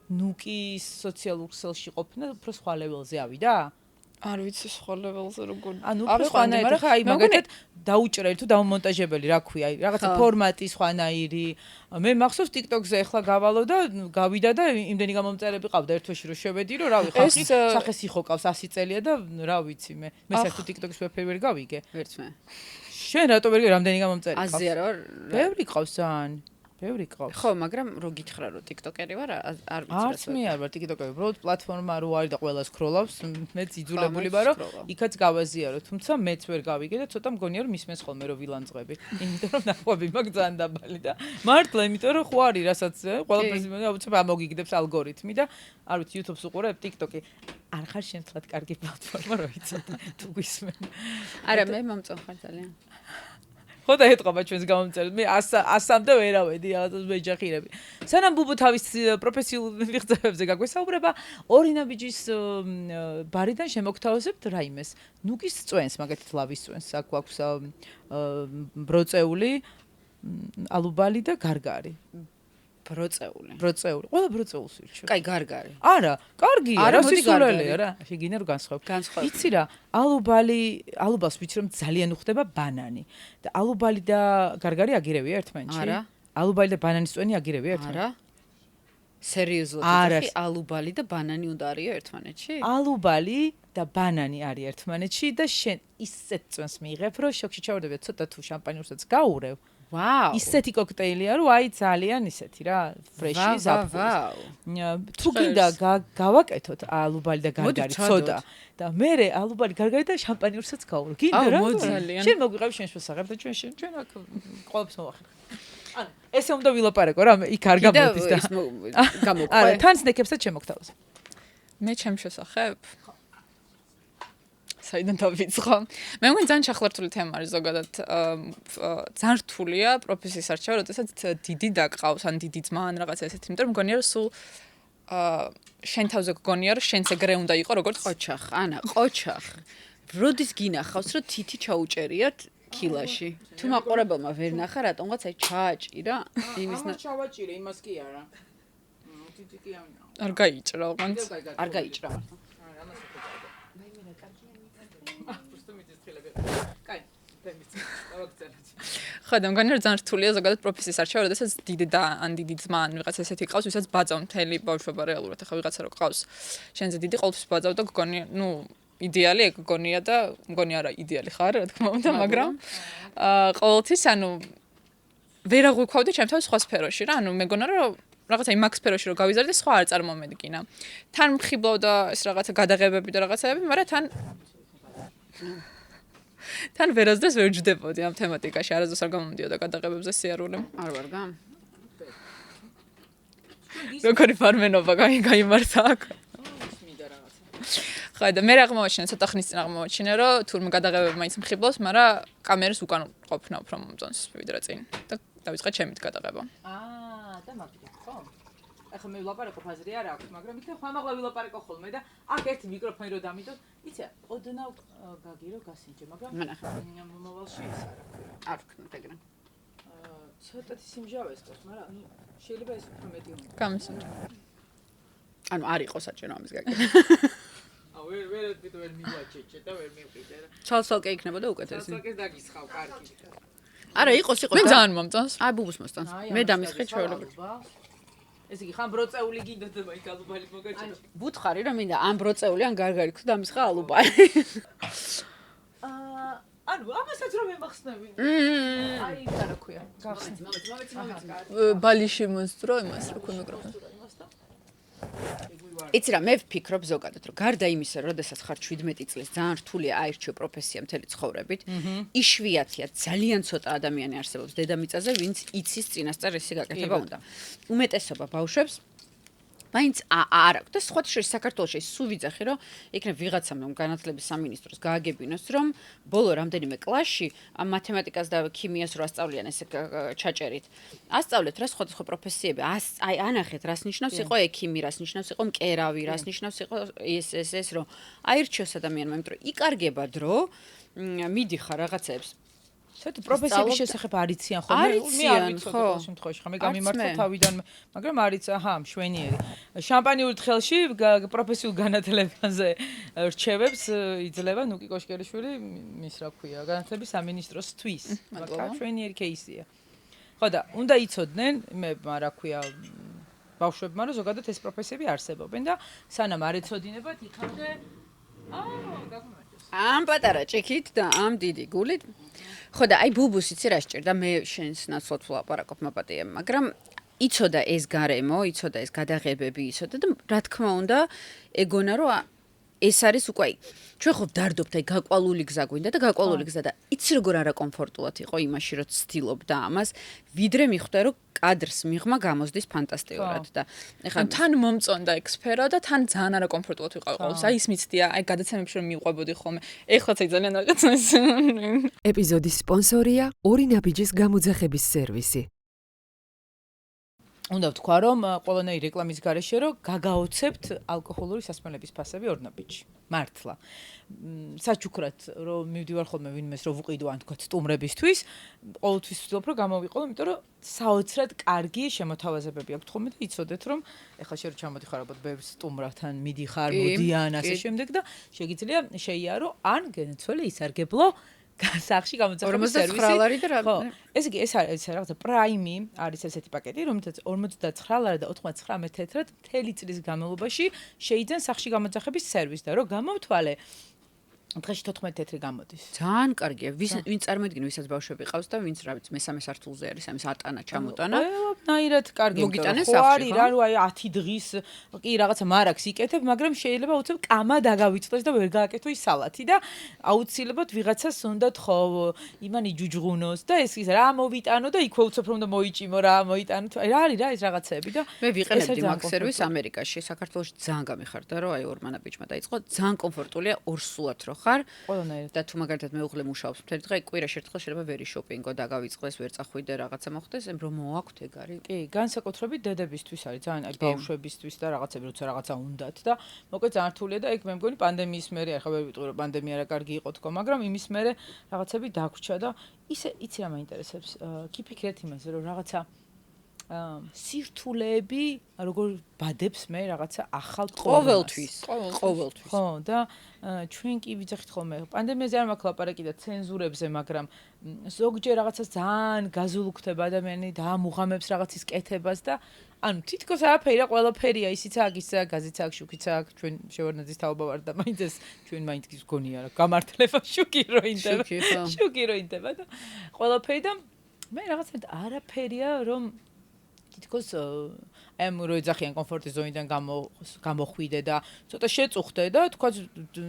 ნუკის სოციალურ ქსელში ყოფნა უფრო სხვა ლეველზე ავიდა არ ვიცი სხვა ლეველზე როგორ ანუ სხვანაირი ხა აი მაგათად დაუჭრელი თუ დამონტაჟებელი რა ქვია აი რაღაცა ფორმატი სხვანაირი მე მახსოვს TikTok-ზე ახლა გავალო და გავიდა და იმდენი გამომწერები ყავდა ერთ თვეში რომ შევედი რომ რავი ხალხი სახეს იხოკავს 100 წელია და რა ვიცი მე საერთოდ TikTok-ს ვერ გავიგე ვერც მე შენ რატო ვერ რამდენი გამომწერი ყავს აზია რა ბევრი ყავს ძალიან ბევრი ყავს ხო მაგრამ რო გითხრა რომ TikTok-ერი ვარ არ ვიცი არც მე არ ვარ TikTok-ერი უბრალოდ პლატფორმა რო არის და ყველა სკროლავს მეც იძულებული ვარ რომ იქაც გავაზიარო თუმცა მეც ვერ გავიგე და ცოტა მგონია რომ მისმენს ხოლმე რომ ვილანძღები იმიტომ რომ ნახვები მაგ ძალიან დაბალი და მართლა იმიტომ რომ ხო არის რასაც ყველაფერს აუცილებლად ამოგიგდებს ალგორითმი და არ ვიცი YouTube-ს უყურებ TikTok-ი არ ხარ შენთლად კარგი პლატფორმა რო იცოდე თუ გვისმენ არა მე მომწონს ხარ ძალიან ხო და ეთყობა ჩვენს გამომწერებს მე 100-მდე ვერავედი რაღაცას მეჯახირები სანამ ბუბუ თავის პროფესიულ მიღწევებზე გაგვესაუბრება ორი ნაბიჯის ბარიდან შემოგთავაზებთ რაიმეს ნუკის წვენს მაგათით ლავის წვენს აქ გვაქვს ბროწეული ალუბალი და გარგარი ბროწეული ყველა ბროწეულს ვირჩევ კაი გარგარი არა კარგია რა სისულელეა რა შეგინე რომ განსხვავებ იცი რა ალუბალს ვიცი რომ ძალიან უხდება ბანანი და ალუბალი და გარგარი აგირებია ერთმანეთში არა ალუბალი და ბანანის წვენი აგირებია ერთმანეთში არა სერიოზულად ხი ალუბალი და ბანანი უნდა არისო ერთმანეთში ალუბალი და ბანანი არის ერთმანეთში და შენ ისეთ წვენს მიიღებ რომ შოქში ჩავარდები ცოტა თუ შამპანიურსაც გაურევ ვაუ. ისეთი კოქტეილია, რომ აი ძალიან ისეთი რა, ფრეში, ვაუ. თუ გინდა გავაკეთოთ ალუბალი და გარგარი ცოტა და მე ალუბალი გარგარი და შამპანიურსაც გავურო. გინდა რა? შენ მოგვიყევი შენს შესახებ და ჩვენ აქ ყოველთვის მოვახერხებთ. ანუ ესე უნდა ვილაპარაკო რა, იქ არ გამოდის და გამოყვე. არა, თან სნეკებსაც შემოგთავაზე. მე ჩემ შესახებ საიდან დავიწყო? მე მგონი ძალიან ჩახლართული თემა არის ზოგადად. ძალიან რთულია პროფესიის არჩევა, როდესაც დიდი დაგყავს, ან დიდი ძმა, ან რაღაცა ესეთი, იმიტომ რომ მგონია რომ სულ შენ თავზე გგონია რომ შენც ეგრე უნდა იყო როგორც ყოჩახ, ანა, ყოჩახ. როდის გინახავს რომ თითი ჩაუჭერიათ კილაში? თუ მაყურებელმა ვერ ნახა, რატომღაც აი ჩააჭირა იმის ჩავაჭირე, იმას კი არა. თითი კი არა. არ გაიჭრა ოღონდ. არ გაიჭრა. ხო, და მგონი რომ ძალიან რთულია ზოგადად პროფესიის არჩევა, როდესაც დიდი და ან დიდი ძმა ან ვიღაცა ესეთი ყავს, ვისაც ბაძავ მთელი ბავშვობა რეალურად. ახლა ვიღაცა რო ყავს შენზე დიდი ყოველთვის ბაძავ და გგონია, ნუ იდეალი ეგ გგონია და მგონი არა იდეალი ხარ, რა თქმა უნდა, მაგრამ ყოველთვის ანუ ვერ აღვიქვავდი ჩემ თავს სხვა სფეროში რა, ანუ მეგონა რომ რაღაცა იმ მაგ სფეროში რო გავიზარდე, სხვა არ წარმომედგინა. თან მხიბლავდა ეს რაღაცა გადაღებები და რაღაცაები, მაგრამ თან ვერასდროს ვერ ჯდებოდი ამ თემატიკაში, არასდროს არ გამომდიოდა გადაღებებზე სიარული. არ ვარ გამ. როგორი ფარმენობა გაიმართა აქ. ხო, და მე რა აღმოაჩინე, ცოტა ხნის წინ აღმოაჩინე, რომ თურმე გადაღებები მაინც მხიბლავს, მაგრამ კამერას უკან ყოფნა უფრო მომწონს ვიდრე წინ. და დავიწყე ჩემით გადაღება. და მაგით ხო? ახლა მე ვილაპარაკო ფაზრი არ აქვს, მაგრამ იქნებ ხმამაღლა ვილაპარაკო ხოლმე და აქ ერთი მიკროფონი რო დამიდოთ, იცი, ოდნავ გაგირო გასინჯე, მაგრამ მომავალში ის არ ვქნათ ეგრე. ცოტათი სიმჟავეს ყავს, მაგრამ შეიძლება ეს უფრო მეტი უნდა. გამისინჯე. ანუ არ იყო საჭირო ამის გაკეთება. ვერ მივაჩეჭე და ვერ მივყიდე რა. ცალსალკე იქნებოდა უკეთესი. ცალსალკე დაგისხავ კარგი. არა, იყოს. მე ძალიან მომწონს. აი ბუბუს მოსწონს. მე დამისხე ჩვეულებრივ. ეს იგი ხან ბროწეული გინდა და მაინც ალუბალი მოგაჭირა. ვუთხარი რომ მინდა ამ ბროწეული ან გარგარი ქო დამისხა ალუბალი. ანუ ამასაც რომ ემახსნები. აი რა რა ქვია. გახსნით. ბალიში მოსწრო იმას რა ქვია მიკროფონს. იცი რა, მე ვფიქრობ ზოგადად, რომ გარდა იმისა, რომ შესაძაც ხარ 17 წლის, ძალიან რთულია აირჩიო პროფესია მთელი ცხოვრებით. იშვიათია, ძალიან ცოტა ადამიანი არსებობს დედამიწაზე, ვინც იცის წინასწარ ესე გაკეთება უნდა. უმეტესობა ბავშვებს მაინც არ აქვს და სხვათა შორის საქართველოში სულ ვიძახი, რომ იქნებ ვიღაცამ განათლების სამინისტროს გააგებინოს, რომ ბოლო რამდენიმე კლასში მათემატიკას და ქიმიას რო ასწავლიან ესე ჩაჭერით. ასწავლეთ რა სხვადასხვა პროფესიები. აი ანახეთ, რას ნიშნავს იყო ექიმი, რას ნიშნავს იყო მკერავი, რას ნიშნავს იყო ეს რომ აირჩიოს ადამიანმა, იმიტომ რომ იკარგება დრო, მიდიხარ რაღაცებს. ცოტა პროფესიების შესახებ არიციან ხოლმე? მე არ ვიცოდი ყოველ შემთხვევაში, ხომ მე გამიმართა თავიდან, მაგრამ არიც, აჰა, მშვენიერი. შამპანიურ თხელში პროფესიულ განათლებაზე რჩევებს იძლევა ნუკი კოშკერიშვილი, მის რა ქვია, განათლების სამინისტროსთვის. მაგალითად, მშვენიერი кейსია. ხო და უნდა იცოდნენ, მე რა ქვია, ბავშვებმა, რომ ზოგადად ეს პროფესიები არსებობენ და სანამ არ ეცოდინებათ, იქამდე ამ პატარა ჭიქით და ამ დიდი გულით. ხო და აი ბუბუს იცი რა სჭირდა, მე შენს ნაცვლად ვლაპარაკობ მაპატიემ, მაგრამ იცოდა ეს გარემო, იცოდა ეს გადაღებები, იცოდა და რა თქმა უნდა, ეგონა რომ ეს არის უკვე ჩვენ ხო ვდარდობთ აი გაკვალული გზა გვინდა და გაკვალული გზა და იცი როგორ არაკომფორტულად იყო იმაში რომ ცდილობდა ამას, ვიდრე მიხვდა რომ კადრს მიღმა გამოსდის ფანტასტიკურად და ეხლა თან მომწონდა ეგ სფერო და თან ძალიან არაკომფორტულად ვიყავი ყოველთვის. აი ის მიცდია, აი გადაცემებში რომ მივყვებოდი ხოლმე. ეხლაც აი ძალიან რაღაცა ეს. ეპიზოდის სპონსორია ორი ნაბიჯის გამოძახების სერვისი. უნდა ვთქვა, რომ ყველანაირი რეკლამის გარეშე რომ გაგაოცებთ ალკოჰოლური სასმელების ფასები ორ ნაბიჯში. მართლა. საჩუქრად რომ მივდივარ ხოლმე ვინმეს რომ ვუყიდო ან თქვა სტუმრებისთვის, ყოველთვის ვცდილობ რომ გამოვიყოლო, იმიტომ რომ საოცრად კარგი შემოთავაზებები აქვს ხოლმე და იცოდეთ რომ ეხლა შე რო ჩამოდიხარ ალბათ ბევრ სტუმრთან მიდიხარ, მოდიან ასე შემდეგ და შეგიძლია შეიარო ან გენაცვალე ისარგებლო სახში გამოძახების სერვისი. 49 ლარი და რა. ხო, ესე იგი ეს არის რაღაცა პრაიმი, არის ესეთი პაკეტი, რომელთაც 59 ლარი და 99 თეთრად მთელი წლის განმავლობაში შეიძლება სახში გამოძახების სერვისი და რომ გამოვთვალე დღეში 14 თეთრი გამოდის. ძალიან კარგია. ვინ წარმოიდგინე, ვისაც ბავშვები ყავს და ვინც რა ვიცი, მესამე სართულზე არის, ამის ატანა ჩამოტანა. ყველაფერად კარგი. მოგიტანეს ხო სახში, არის ხო? რა რო აი 10 დღის კი რაღაცა მარაკს იკეთებ, მაგრამ შეიძლება უცებ კამა დაგავიწყდეს და ვერ გააკეთო ის სალათი და აუცილებლად ვიღაცას უნდათ ხო იმანი ჯუჯღუნოს და ეს რა მოვიტანო და იქვე უცებ რომ და მოიჭიმო რა მოიტანო. აი რა არის რა ეს რაღაცები და მე ვიყენებდი მაგ სერვისს ამერიკაში, საქართველოში ძალიან გამიხარდა, რომ აი ორმანა ბიჭმა დაიწყო, ძალიან კომფორტულია ორსულად რო ხარ. ყველანაირად. და თუ მაგალითად მეუღლე მუშაობს მთელი დღე, კვირაში ერთხელ შეიძლება ვერი შოპინგო დაგავიწყდეს, ვერ წახვიდე რაღაცა მოხდეს, რომ მოაქვთ ეგ არის. კი, განსაკუთრებით დედებისთვის არის ძალიან აი ბავშვებისთვის და რაღაცები როცა რაღაცა უნდათ და მოკლედ ძალიან რთულია და ეგ მე მგონი პანდემიის მერე ახლა ვერ ვიტყვი რომ პანდემია რა კარგი იყო თქო, მაგრამ იმის მერე რაღაცები დაგვრჩა და ისე იცი რა მაინტერესებს, კი ფიქრეთ იმაზე რომ რაღაცა სირთულეები როგორ ბადებს მე რაღაცა ახალ ყოველთვის. ხო და ჩვენ კი ვიძახით ხოლმე პანდემიაზე არ მაქვს ლაპარაკი და ცენზურებზე, მაგრამ ზოგჯერ რაღაცას ძალიან გაზულუქდება ადამიანი და ამუღამებს რაღაცის კეთებას და ანუ თითქოს არაფერი რა ყველაფერია ისიც აქ ისიც აქ გაზიც აქ შუქიც აქ ჩვენ შევარდნაძის თაობა ვარ და მაინც ეს ჩვენ მაინც გონია რა გამართლება შუქი რო ინდება და ყველაფერი და მე რაღაცა არაფერია რომ თითქოს აი რო ეძახიან კომფორტის ზონიდან გამოხვიდე და ცოტა შეწუხდე და თქვა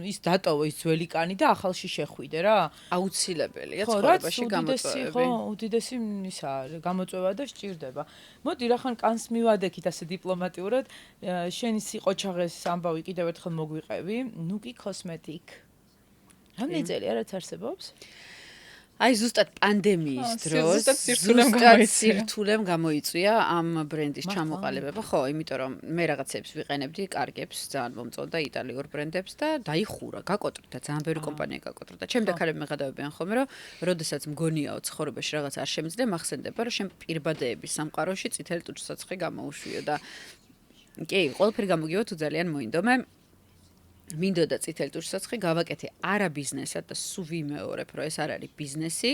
ის დატოვო ის ძველი კანი და ახალში შეხვიდე რა აუცილებელია ცხოვრებაში გამოწვევები. ხო, უდიდესი ისა გამოწვევა და სჭირდება. მოდი რახან კანს მივადექით ასე დიპლომატიურად, შენი სიყოჩაღეს ამბავი კიდევ ერთხელ მოგვიყევი, ნუკი კოსმეტიკ. რამდენი წელია რაც არსებობს? აი ზუსტად პანდემიის დროს ზუსტად სირთულემ გამოიწვია ამ ბრენდის ჩამოყალიბება, ხო, იმიტომ რომ მე რაღაცებს ვიყენებდი, კარგებს, ძალიან მომწონდა იტალიურ ბრენდებს და დაიხურა, გაკოტრდა, ძალიან ბევრი კომპანია გაკოტრდა. ჩემი დაქალები მეღადავებიან ხოლმე, რომ როდესაც მგონიაო ცხოვრებაში რაღაც არ შემიძლია, მახსენდება, რომ შენ პირბადეების სამყაროში წითელი ტუჩსაცხი გამოუშვიო და კი, ყველაფერი გამოგივა თუ ძალიან მოინდომე. მინდოდა წითელი ტუჩსაცხი გავაკეთე არა ბიზნესად და სულ ვიმეორებ, რომ ეს არ არის ბიზნესი.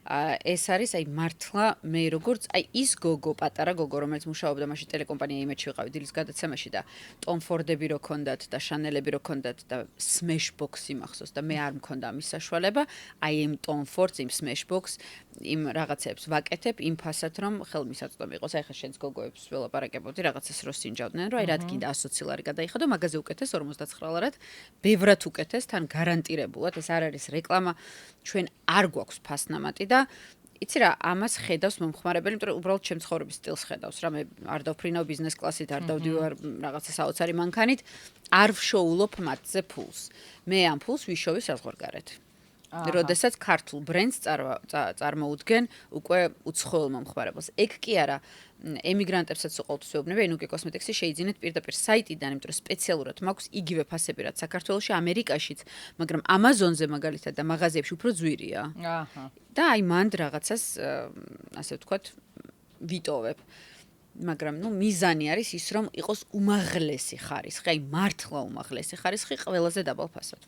ეს არის აი მართლა მე როგორც აი ის გოგო, პატარა გოგო, რომელიც მუშაობდა მაშინ ტელეკომპანია იმედში ვიყავი დილის გადაცემაში და ტომ ფორდები რო ქონდათ და შანელები რო ქონდათ და სმეშბოქსი მახსოვს და მე არ მქონდა ამის საშუალება, აი იმ ტომ ფორდს, იმ სმეშბოქს იმ რაღაცებს ვაკეთებ იმ ფასად რომ ხელმისაწვდომი იყოს. აი ხა შენს გოგოებს ველაპარაკებოდი რაღაცას რო სინჯავდნენ, რომ აი რა თქინდა 120 ლარი გადაიხადო, მაგაზე უკეთეს 59 ლარად, ბევრად უკეთეს, თან გარანტირებულად, ეს არ არის რეკლამა, ჩვენ არ გვაქვს ფასნამატი და იცი რა, ამას ხედავს მომხმარებელი, იმიტომ რომ უბრალოდ ჩემ ცხოვრების სტილს ხედავს რა, მე არ დავფრინავ ბიზნეს კლასით, არ დავდივარ რაღაცა საოცარი მანქანით, არ ვშოულობ მათზე ფულს. მე ამ ფულს ვიშოვი საზღვარგარეთ. როდესაც ქართულ ბრენდს წარმოუდგენ უკვე უცხოელ მომხმარებელს. ეგ კი არა, ემიგრანტებსაც უყოლთვის ვეუბნები, ნუკი კოსმეტიქსი შეიძინეთ პირდაპირ საიტიდან, იმიტომ რომ სპეციალურად მაქვს იგივე ფასები, რაც საქართველოში, ამერიკაშიც, მაგრამ Amazon-ზე მაგალითად და მაღაზიებში უფრო ძვირია. და აი მანდ რაღაცას, ასე ვთქვათ, ვიტოვებ. მაგრამ ნუ მიზანი არის ის, რომ იყოს უმაღლესი ხარისხი, აი მართლა უმაღლესი ხარისხი ყველაზე დაბალ ფასად.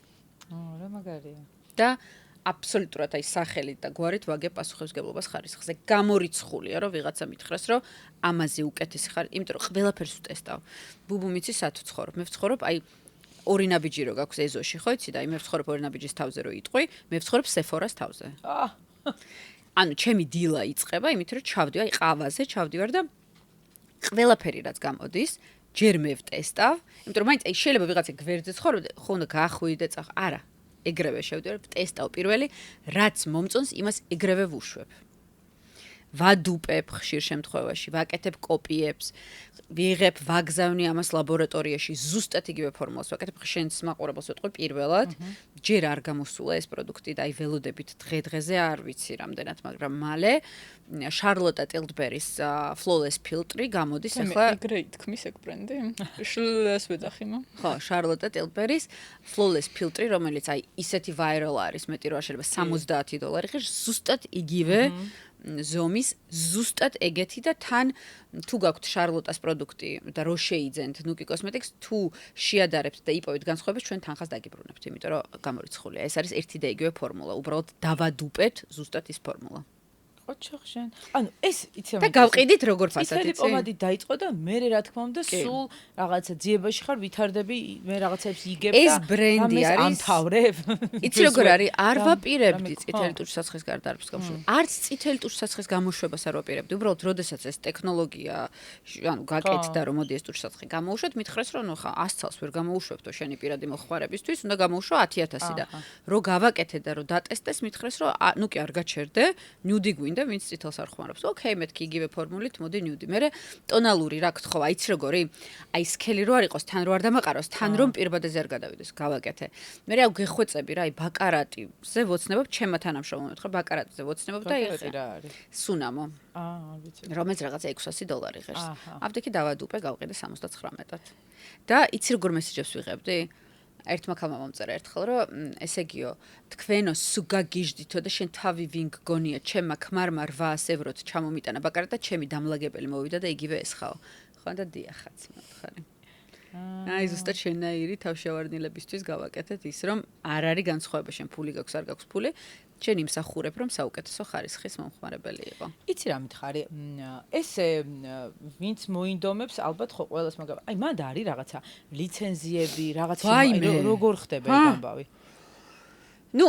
რა მაგარია. და აბსოლუტურად აი სახელით და გვარით ვაგებ პასუხისმგებლობას ხარისხზე. გამორიცხულია, რომ ვიღაცა მითხრას, რომ ამაზე უკეთესი ხარ, იმიტომ რომ ყველაფერს ვტესტავ. ბუბუ მიცი სად ვცხოვრობ? მე ვცხოვრობ აი ორი ნაბიჯი რო გაქვს ეზოში, ხო იცი და აი მე ვცხოვრობ ორი ნაბიჯის თავზე რო იტყვი, მე ვცხოვრობ სეფორას თავზე. ანუ ჩემი დილა იწყება იმით, რომ ჩავდივარ აი ყავაზე, ჩავდივარ და ყველაფერი რაც გამოდის, ჯერ მე ვტესტავ, იმიტომ რომ მაინც აი შეიძლება ვიღაცა გვერდზე ცხოვრობ, ხო უნდა გაახვიდე წახ, არა. ეგრევე შევდივარ, ტესტავ პირველი, რაც მომწონს, იმას ეგრევე ვუშვებ. ვადუპებ ხშირ შემთხვევაში, ვაკეთებ კოპიებს, ვიღებ, ვაგზავნი ამას ლაბორატორიაში, ზუსტად იგივე ფორმულას ვაკეთებ, შენს მაყურებელს ვეთქვი პირველად, ჯერ არ გამოსულა ეს პროდუქტი და აი ველოდებით დღე-დღეზე არ ვიცი რამდენად, მაგრამ მალე შარლოტა ტილდბერის flawless ფილტრი გამოდის ახლა. ეგრე ითქმის ეგ ბრენდი? შლს ვეძახიმა. ხო, შარლოტა ტილდბერის flawless ფილტრი, რომელიც აი ისეთი viral არის, მეტი რო არ შეიძლება $70 ხარ, ზუსტად იგივე ზომის, ზუსტად ეგეთი და თან თუ გაქვთ შარლოტას პროდუქტი და რო შეიძენთ ნუკი კოსმეტიკს, თუ შეადარებთ და იპოვეთ განსხვავებას, ჩვენ თანხას დაგიბრუნებთ, იმიტომ რომ გამორიცხულია. ეს არის ერთი და იგივე ფორმულა, უბრალოდ დავადუპეთ ზუსტად ის ფორმულა. ოჩახშენ. ანუ ეს იცი და გავყიდით როგორ ფასად იცი? იცი? პომადი დაიწყო და მე რა თქმა უნდა სულ რაღაცა ძიებაში ხარ ვითარდები, მე რაღაცებს იგებ და ეს ბრენდი არის ამთავრებ. იცი როგორ არის? არ ვაპირებდი წითელი ტურსაცხის გარდა არც გამოშვება. არც წითელი ტურსაცხის გამოშვებას არ ვაპირებდი. უბრალოდ, როდესაც ეს ტექნოლოგია ანუ გაკეთდა, რომ მოდი ეს ტურსაცხი გამოუშვათ, მითხრეს, რომ ნუ ხა 100 წელს ვერ გამოუშვებთო შენი პირადი მოხმარებისთვის, უნდა გამოუშვა 10,000 და რო გავაკეთე და რო დატესტეს, მითხრეს, რომ ნუ კი არ გაჩერდე, ნიუდი გვინდა, ვინც წითელს არ ხმარობს. ოკეი, მეთქი იგივე ფორმულით, მოდი ნიუდი. მერე ტონალური რა გთხოვა, იცი როგორი? აი სქელი რო არ იყოს, თან რო არ დამაყაროს, თან რომ პირბადეზე არ გადავიდეს, გავაკეთე. მერე აუ გეხვეწები რა, აი ბაკარატიზე ვოცნებობ, ჩემმა თანამშრომლმა მეთქვა, ბაკარატიზე ვოცნებობ და ბაკარატი რა არის? სუნამო. ვიცი. რომელიც რაღაცა $600 ღირს. აფთექი დავადუპე, გავყიდე 79-ად. და იცი როგორ მესიჯებს ვიღებდი? ერთმა ქალმა მომწერა ერთხელ, რომ ესე იგიო, თქვენო სულ გაგიჟდითო და შენ თავი ვინ გგონია, ჩემმა ქმარმა 800 ევროთ ჩამომიტანა ბაკარატა, ჩემი დამლაგებელი მოვიდა და იგივე ესხაო. ხო და დიახაც მოთხარი. აი ზუსტად შენაირი თავშევარდნილებისთვის გავაკეთეთ ის, რომ არ არის განსხვავება, შენ ფული გაქვს, არ გაქვს ფული, შენ იმსახურებ, რომ საუკეთესო ხარისხის მომხმარებელი იყო. იცი რა მითხარი? ესე ვინც მოინდომებს, ალბათ ხო ყველას მაგა. აი მანდ არის რაღაცა ლიცენზიები, რაღაცა როგორ ხდება ეს ამბავი? ნუ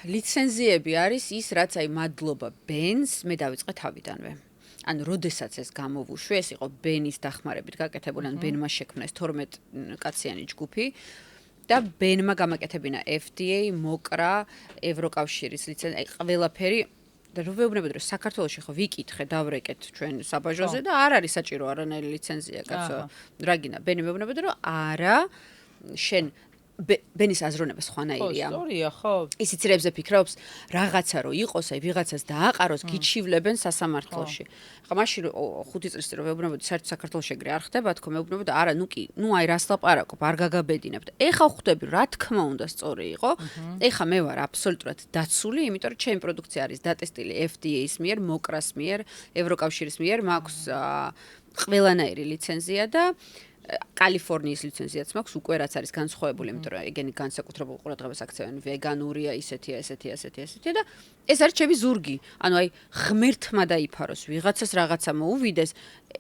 ლიცენზიები არის ის, რაც აი მადლობა ბენს მე დავიწყე თავიდანვე. ანუ როდესაც ეს გამოვუშვე, ეს იყო ბენის დახმარებით გაკეთებული, ან ბენმა შექმნა ეს 12 კაციანი ჯგუფი. და ბენმა გამაკეთებინა FDA, მოკრა, ევროკავშირის ლიცენზია, აი ყველაფერი და რო ვეუბნებოდი, რომ საქართველოში ხო ვიკითხე, დავრეკეთ ჩვენ საბაჟოზე და არ არის საჭირო არანაირი ლიცენზია, კაცო. რაგინა, ბენი მეუბნებოდი, რომ არა, შენ ბენის აზროვნება სხვანაირია. ხო, სწორია, ხო. ის იცრებზე ფიქრობს, რაღაცა რო იყოს, აი ვიღაცას დააყაროს, გიჩივლებენ სასამართლოში. ხა მაშინ 5 წლის წინ რო ვეუბნებოდი, საერთოდ საქართველოში ეგრე არ ხდება, თქო მეუბნებოდი, არა, ნუ კი, ნუ აი რას ლაპარაკობ, არ გაგაბედინებთ. ეხა ხვდები, რა თქმა უნდა, სწორი იყო. ეხა მე ვარ აბსოლუტურად დაცული, იმიტომ რომ ჩემი პროდუქცია არის დატესტილი FDA-ის მიერ, მოკრას მიერ, ევროკავშირის მიერ, მაქვს ყველანაირი ლიცენზია და კალიფორნიის ლიცენზიაც მაქვს უკვე რაც არის განსხვავებული, იმიტომ რომ ეგენი განსაკუთრებულ ყურადღებას აქცევენ ვეგანურია, ისეთია და ეს არის ჩემი ზურგი. ანუ აი ღმერთმა დაიფაროს, ვიღაცას რაღაცა მოუვიდეს,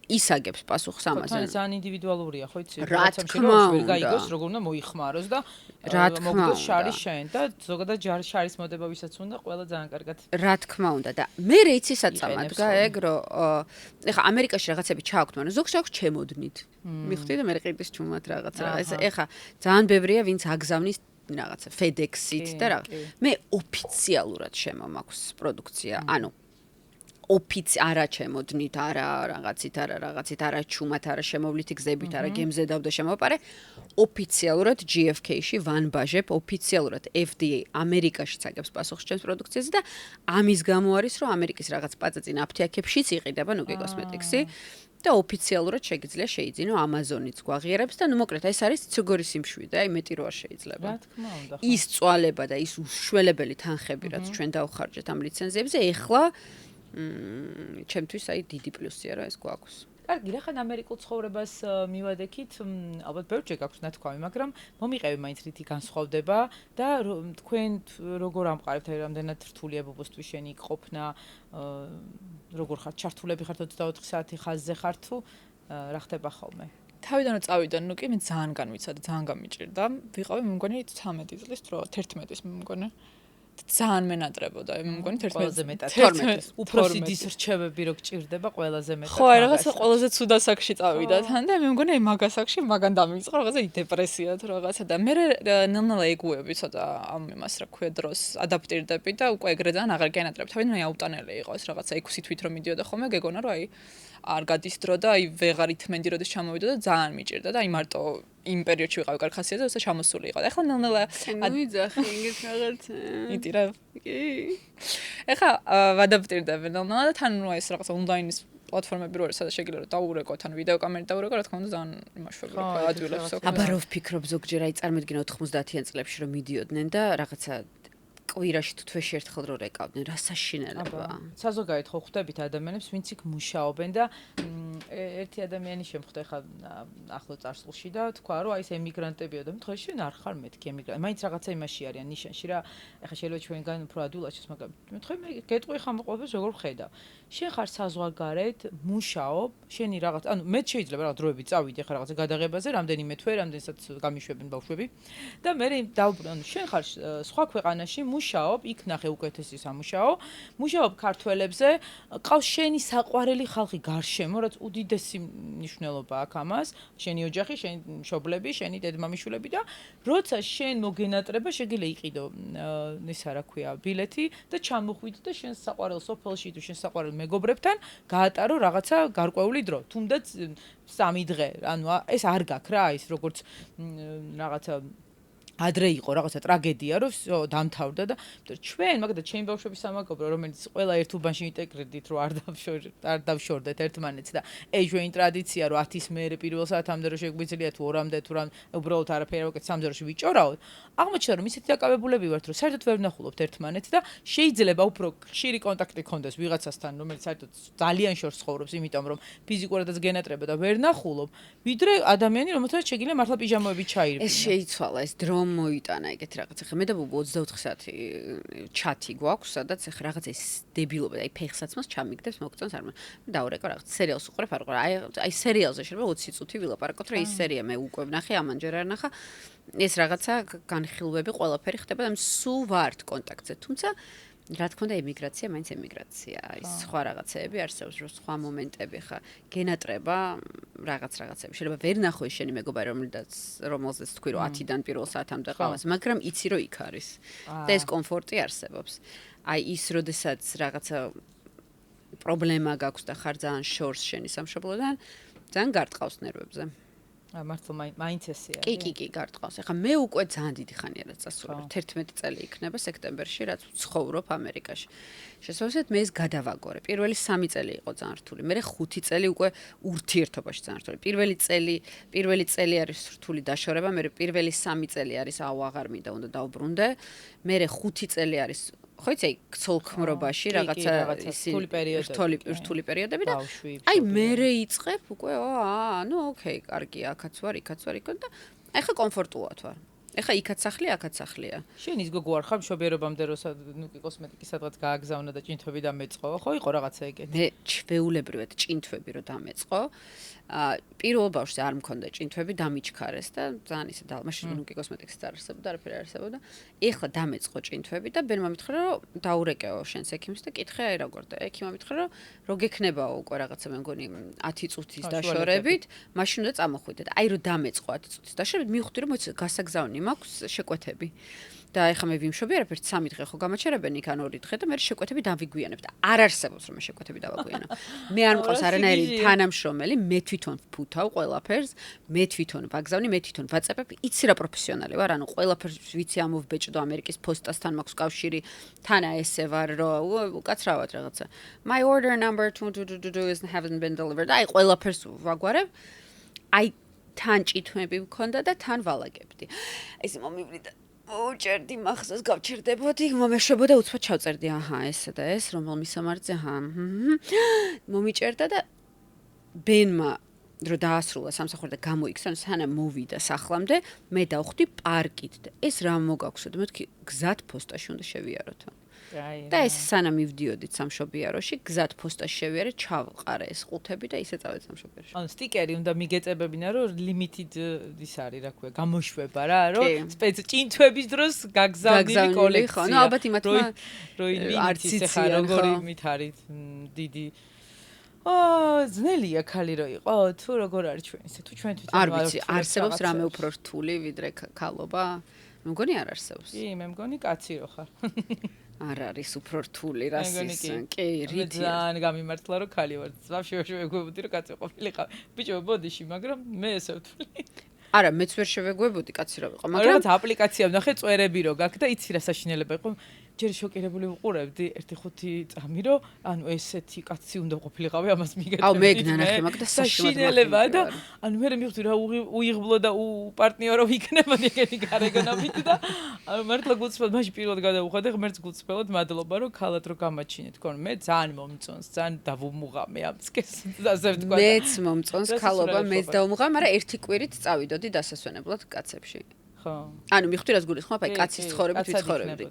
ისაგებს პასუხს ამაზე. თან ძალიან ინდივიდუალურია, ხო იცი? რა თქმა უნდა. გაიგოს, როგორ უნდა მოიხმაროს და რა თქმა მოგდოს უნდა. შარი შენ და ზოგადად შარის მოდება ვისაც უნდა, ყველა ძალიან კარგად. რა თქმა უნდა და მე რეიცი საწამადგა ეგ რომ ეხა ამერიკაში რაღაცები ჩააქვთ, მაგრამ ზოგს აქვს ჩემოდნით. მიხდი და მე ყიდის ჩუმად რაღაცა. ეხა ძალიან ბევრია ვინც აგზავნის რაღაცა FedEx-ით და რაღაც. მე ოფიციალურად შემომაქვს პროდუქცია. ანუ არა ჩემოდნით, არა რაღაცით, არა ჩუმად, არა შემოვლითი გზებით, არა გემზედავ და შემოვაპარე. ოფიციალურად GFK-ში ვანბაჟებ, ოფიციალურად FDA ამერიკაშიც აგებს პასუხს ჩემს პროდუქციაზე და ამის გამო არის, რომ ამერიკის რაღაც პაწაწინ აფთიაქებშიც იყიდება ნუგი კოსმეტიქსი. და ოფიციალურად შეიძინო Amazon-იც გვაღიარებს და ნუ მოკლედ ეს არის ციგორი სიმშვიდე, აი მეტი რო არ შეიძლება. რა თქმა უნდა. ის წვალება და ის უშველებელი თანხები, რაც ჩვენ დავხარჯეთ ამ ლიცენზიებზე, ეხლა ჩემთვის აი დიდი პლუსია რა ეს გვაქვს. კარგი, რახან ამერიკულ ცხოვრებას მივადექით, ალბათ ბევრჯერ გაქვს ნათქვამი, მაგრამ მომიყევი მაინც რითი განსხვავდება და თქვენ როგორ ამყარებთ, აი რამდენად რთულია ბუბოსთვის შენი ყოფნა, როგორ ხართ, ჩართულები ხართ 24 საათი ხაზზე ხართ თუ რა ხდება ხოლმე? თავიდან რომ წავიდა, ნუ კი მე ძალიან განვიცადა, ძალიან გამიჭირდა. ვიყავი მე მგონი 13 წლის დრო, 11-ის მე მგონი. ძალიან მენატრებოდა, მე მგონი 11-ზე მეტად 12-ს. უფროსი დისრჩევები რო გჭირდება ყველაზე მეტად. ხო, რაღაცა ყველაზე ცუდა საკში წავიდა თან და მე მგონი მაგა საკში მაგან დამიწყო რაღაცა დეპრესია თუ რაღაცა და მე ნელ-ნელა ეგუები ცოტა ამ იმას რა ქვია დროს ადაპტირდები და უკვე ეგრე ძალიან აღარ განატრებ. თავიდან აუტანელი იყო ეს რაღაცა 6 თვით რომ მიდიოდა ხოლმე გეგონა რომ აი არ გადის დრო და აი ვეღარ ითმენდი როდის ჩამოვიდა და ძალიან მიჭირდა და აი მარტო იმ პერიოდში ვიყავი კარგ ხასიათზე, უსა ჩამოსული იყო. ეხლა ნელ-ნელა ვიძახი ეგეთ რაღაცა. იტი რა. კი. ეხლა ვადაპტირდები ნელ-ნელა და თან რა ეს რაღაცა ონლაინის პლატფორმები რო არის, სადაც შეგიძლია რომ დაურეკო, თან ვიდეო კამერით დაურეკო, რა თქმა უნდა ძალიან იმაშვები რა ადვილებს. აბა რო ვფიქრობ ზოგჯერ აი წარმოგიდგენო 90-იან წლებში რომ მიდიოდნენ და რაღაცა კვირაში თუ თვეში ერთხელ რო რეკავდნენ, რა საშინელება. საზოგადოებით ხო ხვდებით ადამიანებს, ვინც იქ მუშაობენ და ერთი ადამიანი შემხვდა ხა ახლო წარსულში და თქვა რომ აი ეს ემიგრანტებია და თქვა შენ არ ხარ მეთქი ემიგრანტი მაინც რაღაცა იმაში არიან ნიშანში რა ეხა შეიძლება ჩვენგან უფრო ადვილად მაგრამ მე თქვა მე გეტყვი ხა მოყვებს როგორ ხედავ შენ ხარ საზღვარგარეთ მუშაობ შენი რაღაც ანუ მე შეიძლება რაღაც დროები წავიდე ხა რაღაცა გადაღებაზე რამდენიმე თვე რამდენსაც გამიშვებენ ბავშვები და მე ანუ შენ ხარ სხვა ქვეყანაში მუშაობ იქ ნახე უკეთესი სამუშაო მუშაობ ქართველებზე ყავს შენი საყვარელი ხალხი გარშემო რაც უდიდესი მნიშვნელობა აქვს ამას შენი ოჯახი შენი მშობლები შენი დედმამიშვილები და როცა შენ მოგენატრება შეგიძლია იყიდო ისა რა ქვია ბილეთი და ჩამოხვიდე და შენ საყვარელ სოფელში თუ შენ საყვარელ მეგობრებთან გაატარო რაღაცა გარკვეული დრო თუნდაც 3 დღე ანუ ეს არ გაქვს რა ის როგორც რაღაცა ადრე იყო რაღაცა ტრაგედია რომ დამთავრდა და ჩვენ მაგალითად ჩემი ბავშვების სამაგობრო რომელიც ყველა ერთ უბანში ინტეგრდით რომ არ დავშორდეთ ერთმანეთს და ეს ჩვენი ტრადიცია რომ 10-ის მერე პირველ საათამდე რომ შეგვიძლია თუ 2-მდე თუ რამ უბრალოდ არაფერი არ ვაკეთებ 3-ზე რომ ვიჭორავთ აღმოჩნდა რომ ისეთი დაკავებულები ვართ რომ საერთოდ ვერ ვნახულობთ ერთმანეთს და შეიძლება უფრო ხშირი კონტაქტი გქონდეს ვიღაცასთან რომელიც საერთოდ ძალიან შორს ცხოვრობს იმიტომ რომ ფიზიკურადაც გენატრება და ვერ ნახულობ ვიდრე ადამიანი რომელსაც შეგიძლია მართლა პიჟამოები ჩაირბინა ეს შეიცვალა ეს დრო მოიტანა ეგეთი რაღაც ახლა მე და ბუბუ 24 საათი ჩათი გვაქვს სადაც ახლა რაღაც ეს დებილობა აი ფეხსაცმელს ჩამიგდებს მოგწონს არ დაურეკო რაღაც სერიალს უყურებ არ უყურებ აი სერიალზე შეიძლება 20 წუთი ვილაპარაკოთ რა ის სერია მე უკვე ვნახე ამანჯერ არ ნახა ეს რაღაცა განხილვები ყველაფერი ხდება და სულ ვართ კონტაქტზე თუმცა რა თქმა უნდა ემიგრაცია მაინც ემიგრაცია ის სხვა რაღაცეები არსებობს რომ სხვა მომენტები ხა გენატრება რაღაცები შეიძლება ვერ ნახო შენი მეგობარი რომელზეც თქვი რომ 10-დან პირველ საათამდე ყავს მაგრამ იცი რომ იქ არის და ეს კომფორტი არსებობს აი ის როდესაც რაღაცა პრობლემა გაქვს და ხარ ძალიან შორს შენი სამშობლოდან ძალიან გარტყავს ნერვებზე მართლა მაინც ესეა. კი, გარტყავს. ეხლა მე უკვე ძალიან დიდი ხანია რაც წასული. 11 წელი იქნება სექტემბერში, რაც ვცხოვრობ ამერიკაში. შესაძლოა მე ეს გადავაგორე. პირველი 3 წელი იყო ძალიან რთული. მე 5 წელი უკვე ურთიერთობაში ძალიან რთული. პირველი წელი არის რთული დაშორება, მე პირველი 3 წელი არის აუ აღარ მინდა უნდა დავბრუნდე. მე 5 წელი არის ხო იცი ცოლქმრობაში რაღაცა რთული პერიოდები და აი მე იწყებ უკვე ნუ ოკეი კარგია აქაც ვარ იქაც ვარ და ეხლა კომფორტულად ვარ ეხლა იქაც სახლია აქაც სახლია შენ ის გოგო არ ხარ მშობიარობამდე როცა ნუ კოსმეტიკის სადღაც გააგზავნა და ჭინთვები დამეწყო ხო იყო რაღაცა ეგეთი მე ჩვეულებრივად ჭინთვები რო დამეწყო პირველ ბავშვზე არ მქონდა ჭინთვები დამიჩქარეს და ძალიან ისე მაშინ ნუ კოსმეტიკის არ არსებობდა არაფერი არ არსებობდა ეხლა დამეწყო ჭინთვები და ბერმა მითხრა რომ დაურეკეო შენს ექიმს და კითხე აი როგორ და ექიმა მითხრა რომ რო გექნებაო უკვე რაღაცა მე მგონი 10 წუთის დაშორებით მაშინ უნდა წამოხვიდეთ აი რო დამეწყო 10 წუთის დაშორებით მივხვდი რომ მოიცა გასაგზავნი მაქვს შეკვეთები და ეხლა მე ვიმშობი არაფერთ 3 დღე ხო გამაჩერებენ იქ ან 2 დღე და მე შეკვეთები დავიგვიანებ და არ არსებობს რომ მე შეკვეთები დავაგვიანო მე არ მყავს არანაირი თანამშრომელი მე თვითონ ვფუთავ ყველაფერს მე თვითონ ვაგზავნი მე თვითონ ვაწეპებ იცი რა პროფესიონალი ვარ ანუ ყველაფერს ვიცი ამოვბეჭდო ამერიკის პოსტასთან მაქვს კავშირი თანა ესე ვარ რომ უკაცრავად რაღაცა my order number 2 haven't been delivered აი ყველაფერს ვაგვარებ აი თან ჭითმები ვქონდა და თან ვალაგებდი ეს მომივლიდა უჭერდი მახსოვს გავჩერდებოდი მომეშვებოდა უცბად ჩავწერდი აჰა ესა და ეს რომელ მისამართზე აჰა მომიჭერდა და ბენმა რო დაასრულა სამსახური და გამოიქცა სანამ მოვიდა სახლამდე მე დავხვდი პარკით და ეს რა მოგაქვსო და მეთქი გზად პოსტაში უნდა შევიაროთ და ეს სანამ მივდიოდით სამშობიაროში გზად პოსტაში შევიარე ჩავყარე ეს ყუთები და ისე წავედი სამშობიაროში ანუ სტიკერი უნდა მიგეწებებინა რომ limited ის არის რა ქვია გამოშვება რა რომ ჭინთვების დროს გაგზავნილი კოლექცია ხო ნუ ალბათ იმათმა არც იცი როგორი მით არის დიდი ძნელია ხალი რო იყო თუ როგორ არის ჩვენ ისე თუ ჩვენ თვითონ არ ვიცი არსებობს რამე უფრო რთული ვიდრე ქალობა მე მგონი არ არსებობს კი მე მგონი კაცი რო ხარ არ არის უფრო რთული რასის კი რითი ძალიან გამიმართლა რომ ქალი ვარ ვაფშე ვეგვებოდი რომ კაცი ყოფილიყავ ბიჭო ბოდიში მაგრამ მე ესე ვთვლი არა მეც ვერ შევეგვებოდი კაცი რა ვიყო მაგრამ რაღაც აპლიკაცია ვნახე წვერები რო გაქვს და იცი რა საშინელება იყო ჯერ შოკირებული ვყურებდი 1-5 წამი რომ ანუ ესეთი კაცი უნდა ყოფილიყავი ამას მიგეთები. აუ მე გნანახი მაგ და საშინელება და ანუ მე მივხვდი რა უიღბლო და უპარტნიორო იქნება ეგეთი გარეგანობით და ანუ მართლა გულწრფელად მაშინ პირველად გადავუხადე ღმერთს გულწრფელად მადლობა რომ ქალად რო გამაჩინე თქო მე ძალიან მომწონს ძალიან დავუმუღამე ამ სკეს ასე ვთქვა. მეც მომწონს ქალობა მეც დავუმუღამე მაგრამ ერთი კვირით წავიდოდი დასასვენებლად კაცებში. ანუ მიხდი რას გულისხმობ, აი კაცის ცხოვრებით ვიცხოვრებდი.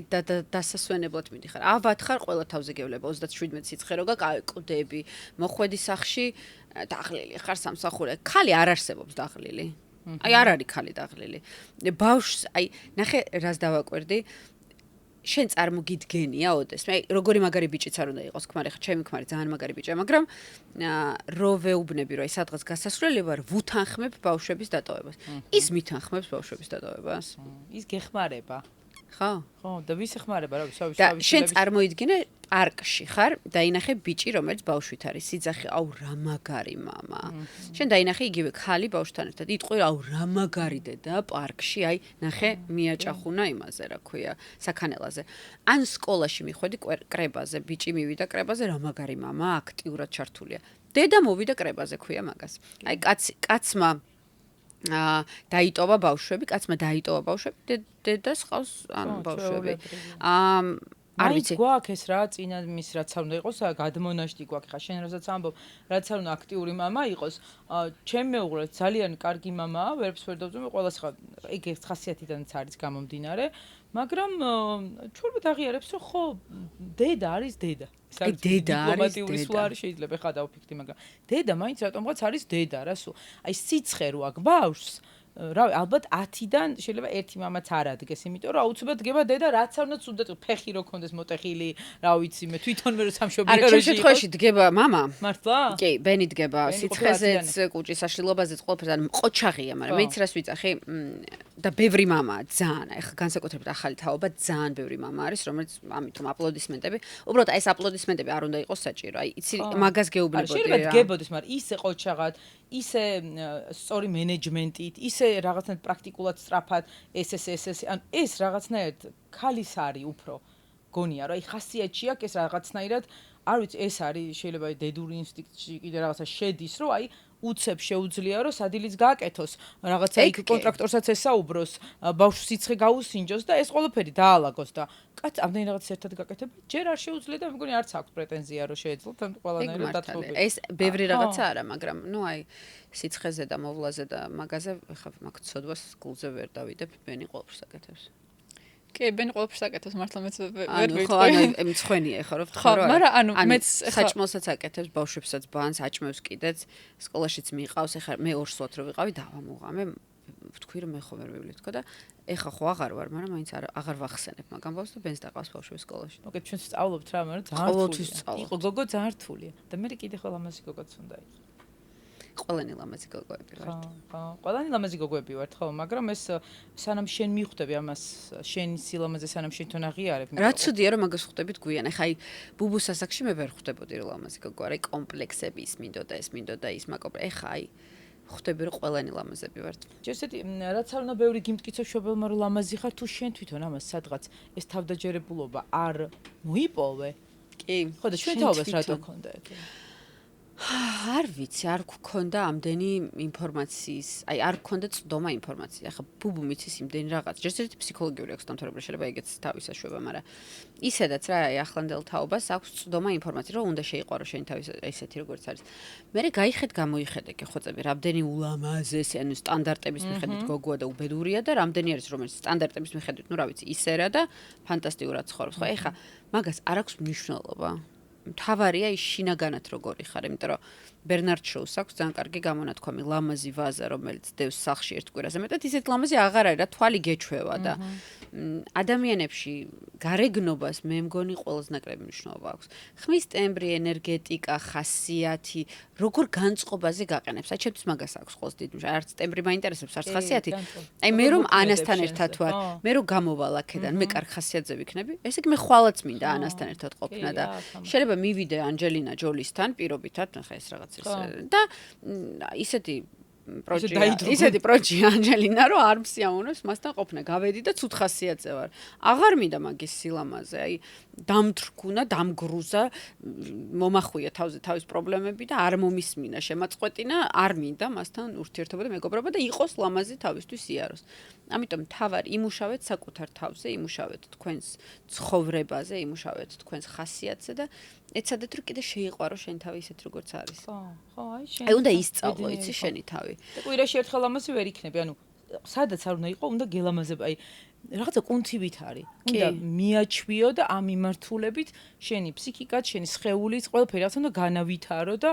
და დასასვენებლად მიდიხარ. ავათხარ ყველა თავზე გევლება 37 სიცხე როგა ყდები, მოხვედი სახში დაღლილი ხარ სამსახურე. ქალი არ არსებობს დაღლილი. აი არ არის ქალი დაღლილი. ბავშვს აი ნახე რას დავაკვირდი. შენ წარმოგიდგენია ოდეს. მე როგორი მაგარი ბიჭიც არ უნდა იყოს ქმარი, ხა ჩემი ქმარი ძალიან მაგარი ბიჭია, მაგრამ რო ვეუბნები რომ აი სადღაც გასასვლელი ვარ, ვუთანხმებ ბავშვების დატოვებას. ის მითანხმებს ბავშვების დატოვებას. ის გეხმარება. ხო? ხო, და ვის ეხმარება რა, და შენ წარმოიდგინე პარკში ხარ, დაინახე ბიჭი, რომელიც ბავშვით არის, სიძახი, აუ რა მაგარი მამა. შენ დაინახე იგივე ქალი ბავშვთან ერთად, იტყვი აუ რა მაგარი დედა პარკში, აი ნახე მიაჭახუნა იმაზე, რა ქვია, საქანელაზე. ან სკოლაში მიხვედი კრებაზე, ბიჭი მივიდა კრებაზე, რა მაგარი მამა, აქტიურად ჩართულია. დედა მოვიდა კრებაზე, ქვია მაგას. აი კაცმა დაიტოვა ბავშვები, კაცმა დაიტოვა ბავშვები, დედას ყავს ანუ ბავშვები. არ ვიცი. გვაქვს ეს რა, წინა მის რაც არ უნდა იყოს, გადმონაშთი გვაქვს. ხა შენ როდესაც ამბობ, რაც არ უნდა აქტიური მამა იყოს, ჩემ მეუღლე ძალიან კარგი მამაა, ვერაფერს ვერ დავწუნე, ყველას ხა ეგ ხასიათიდანაც არის გამომდინარე, მაგრამ ჩვენებად აღიარებს, რომ ხო, დედა არის დედა. აი დედა არის დიპლომატიური სულ არის შეიძლება ხა დავფიქრდი, მაგრამ დედა მაინც რატომღაც არის დედა, რა სულ. აი სიცხე რო აქვს ბავშვს რავი, ალბათ 10-დან შეიძლება ერთი მამაც არ ადგეს, იმიტომ რომ აუცილებლად დგება დედა, რაც არ უნდა ცუდად ფეხი რო კონდეს მოტეხილი, რა ვიცი, მე თვითონვე რო სამშობიაროში. არა, ჩემ შემთხვევაში დგება მამა. მართლა? კი, ბენი დგება, სიცხეზეც, კუჭის საშლილობაზეც, ყველაფერზე, ანუ ყოჩაღია, მაგრამ მეც რას ვიძახი, და ბევრი მამაა, ძალიან, ეხლა განსაკუთრებით ახალი თაობა, ძალიან ბევრი მამა არის, რომელიც ამიტომ აპლოდისმენტები. უბრალოდ აი ეს აპლოდისმენტები არ უნდა იყოს საჭირო. აი, იცი, მაგას გეუბნებოდი რა. შეიძლება დგებოდეს, მაგრამ ისე ყოჩაღად, ისე სწორი მენეჯმენტით, ისე რაღაცნაირად პრაქტიკულად სწრაფად, ეს, ან ეს რაღაცნაირად ქალის არის უფრო გონია, რომ აი ხასიათში აქვს ეს რაღაცნაირად, არ ვიცი, ეს არის შეიძლება დედური ინსტინქტში კიდე რაღაცა შედის, რომ აი უცებ შეუძლია რომ სადილიც გააკეთოს, რაღაცა იქ კონტრაქტორსაც ესაუბროს, ბავშვს სიცხე გაუსინჯოს და ეს ყველაფერი დაალაგოს და კაც ამდენი რაღაც ერთად გაკეთება, ჯერ არ შეუძლია და მეგონი არც აქვს პრეტენზია რომ შეეძლოთ ამ ყველანაირად დათმობილი. ეს ბევრი რაღაცა არა, მაგრამ ნუ აი სიცხეზე და მოვლაზე და მაგაზე ხა მაგ ცოდვას გულზე ვერ დავიდებ, ბენი ყველაფერს აკეთებს. კი, ბენი ყველაფერს აკეთებს, მართლა მეც ვერ ვიტყვი. ხო, ანუ მცხენია ეხა რომ ვთქვა რა. ხო, მაგრამ ანუ მეც საჭმელსაც აკეთებს, ბავშვებსაც ბანს, აჭმევს კიდეც, სკოლაშიც მიიყავს, ეხა მე 2 სვათ რო ვიყავი, დავამუღამე, ვთქვი რომ მე ხო ვერ მივლიდი თქო და ეხა ხო აღარ ვარ, მაგრამ მაინც აღარ ვახსენებ მაგ ამბავს და ბენს დაყავს ბავშვების სკოლაში. მოკეთ ჩვენ სწავლობთ რა, მაგრამ ძალიან რთულია. იყო გოგო ძალიან რთულია და მე კიდე ხოლმე ამასი გოგოც უნდა იყო. ყველანი ლამაზი გოგოები ვართ. ხო, ყველანი ლამაზი გოგოები ვართ, ხო, მაგრამ ეს სანამ შენ მიხვდები ამას, შენი სილამაზე სანამ შენთან აღიარებ. რა ცუდია რომ მაგას ხვდებით გვიან. ახლა აი ბუბუს ასაკში მე ვერ ხვდებოდი რომ ლამაზი გოგო არა, კომპლექსები ის მინდოდა, ეს მინდოდა, ის მაკობ. ახლა აი ხვდები რომ ყველანი ლამაზები ვართ. ჯერსეთი, რაც არ უნდა ბევრი გიმტკიცო შობელმა რომ ლამაზი ხარ, თუ შენ თვითონ ამას სადღაც ეს თავდაჯერებულობა არ მოიპოვე. კი. ხო და ჩვენ თაობას რატო გქონდა ეგ? არ ვიცი, არ გქონდა ამდენი ინფორმაციის, აი არ გქონდა წვდომა ინფორმაციის. ახლა ბუბუ მიცის იმდენი რაღაც. ჯერჯერობით ფსიქოლოგიური აქვს დამთავრება, შეიძლება ეგეც თავის საშვება, მაგრამ ისედაც რა, აი ახლანდელ თაობას აქვს წვდომა ინფორმაცია, რომ უნდა შეიყვარო შენი თავის ესეთი როგორც არის. მე გაიხედ გამოიხედე გეხოცები, რამდენი ულამაზეს, ანუ სტანდარტების მიხედვით გოგოა და უბედურია და რამდენი არის რომელიც სტანდარტების მიხედვით, ნუ რა ვიცი, ისერა და ფანტასტიკურად ცხოვრობს. ხო, ეხლა მაგას არ აქვს მნიშვნელობა. თავარია ის შინაგანად როგორი ხარ, იმიტომ რომ ბერნარდ შოუს აქვს ძალიან კარგი გამონათქვამი, ლამაზი ვაზა, რომელიც დევს სახლში ერთ კვირაზე. მეტად ისეთ ლამაზი აღარ არის, რა თვალი გეჩვევა და ადამიანებში გარეგნობას მე მგონი ყველაზე ნაკლები მნიშვნელობა აქვს. ხმის ტემბრი, ენერგეტიკა, ხასიათი, როგორ განწყობაზე გაყენებს. აი ჩემთვის მაგას აქვს ყოველს დიდი მნიშვნელობა. არც ტემბრი მაინტერესებს, არც ხასიათი. აი მე რომ ანასთან ერთად ვარ, მე რომ გამოვალ აქედან, მე კარგ ხასიათზე ვიქნები, ესე იგი მე ხვალაც მინდა ანასთან ერთად ყოფნა და შეიძლება მივიდე ანჯელინა ჯოლისთან პირობითად, ხა ეს რაღაც ეს და ისეთი ისეთი პროჯია ანჯელინა, რომ არ მსიამოვნებს მასთან ყოფნა. გავედი და ცუდ ხასიათზე ვარ. აღარ მინდა მაგის სილამაზე, აი დამთრქუნა, დამგრუზა, მომახვია თავზე თავის პრობლემები და არ მომისმინა, შემაწყვეტინა, არ მინდა მასთან ურთიერთობა და მეგობრობა და იყოს ლამაზი თავისთვის იაროს. ამიტომ თავარი იმუშავეთ საკუთარ თავზე, იმუშავეთ თქვენს ცხოვრებაზე, იმუშავეთ თქვენს ხასიათზე და ეცადეთ რომ კიდე შეიყვარო შენ თავი ისეთ როგორც არის. ხო, აი შენ. აი უნდა ისწავლო, იცი შენი თავი. და კვირაში ერთხელ ამაზე ვერ იქნები, ანუ სადაც არ უნდა იყო, უნდა გელამაზებ, აი რაღაცა კუნთივით არის. უნდა მიაჩვიო და ამ მიმართულებით შენი ფსიქიკაც, შენი სხეულიც, ყველაფერი რაღაცა უნდა განავითარო და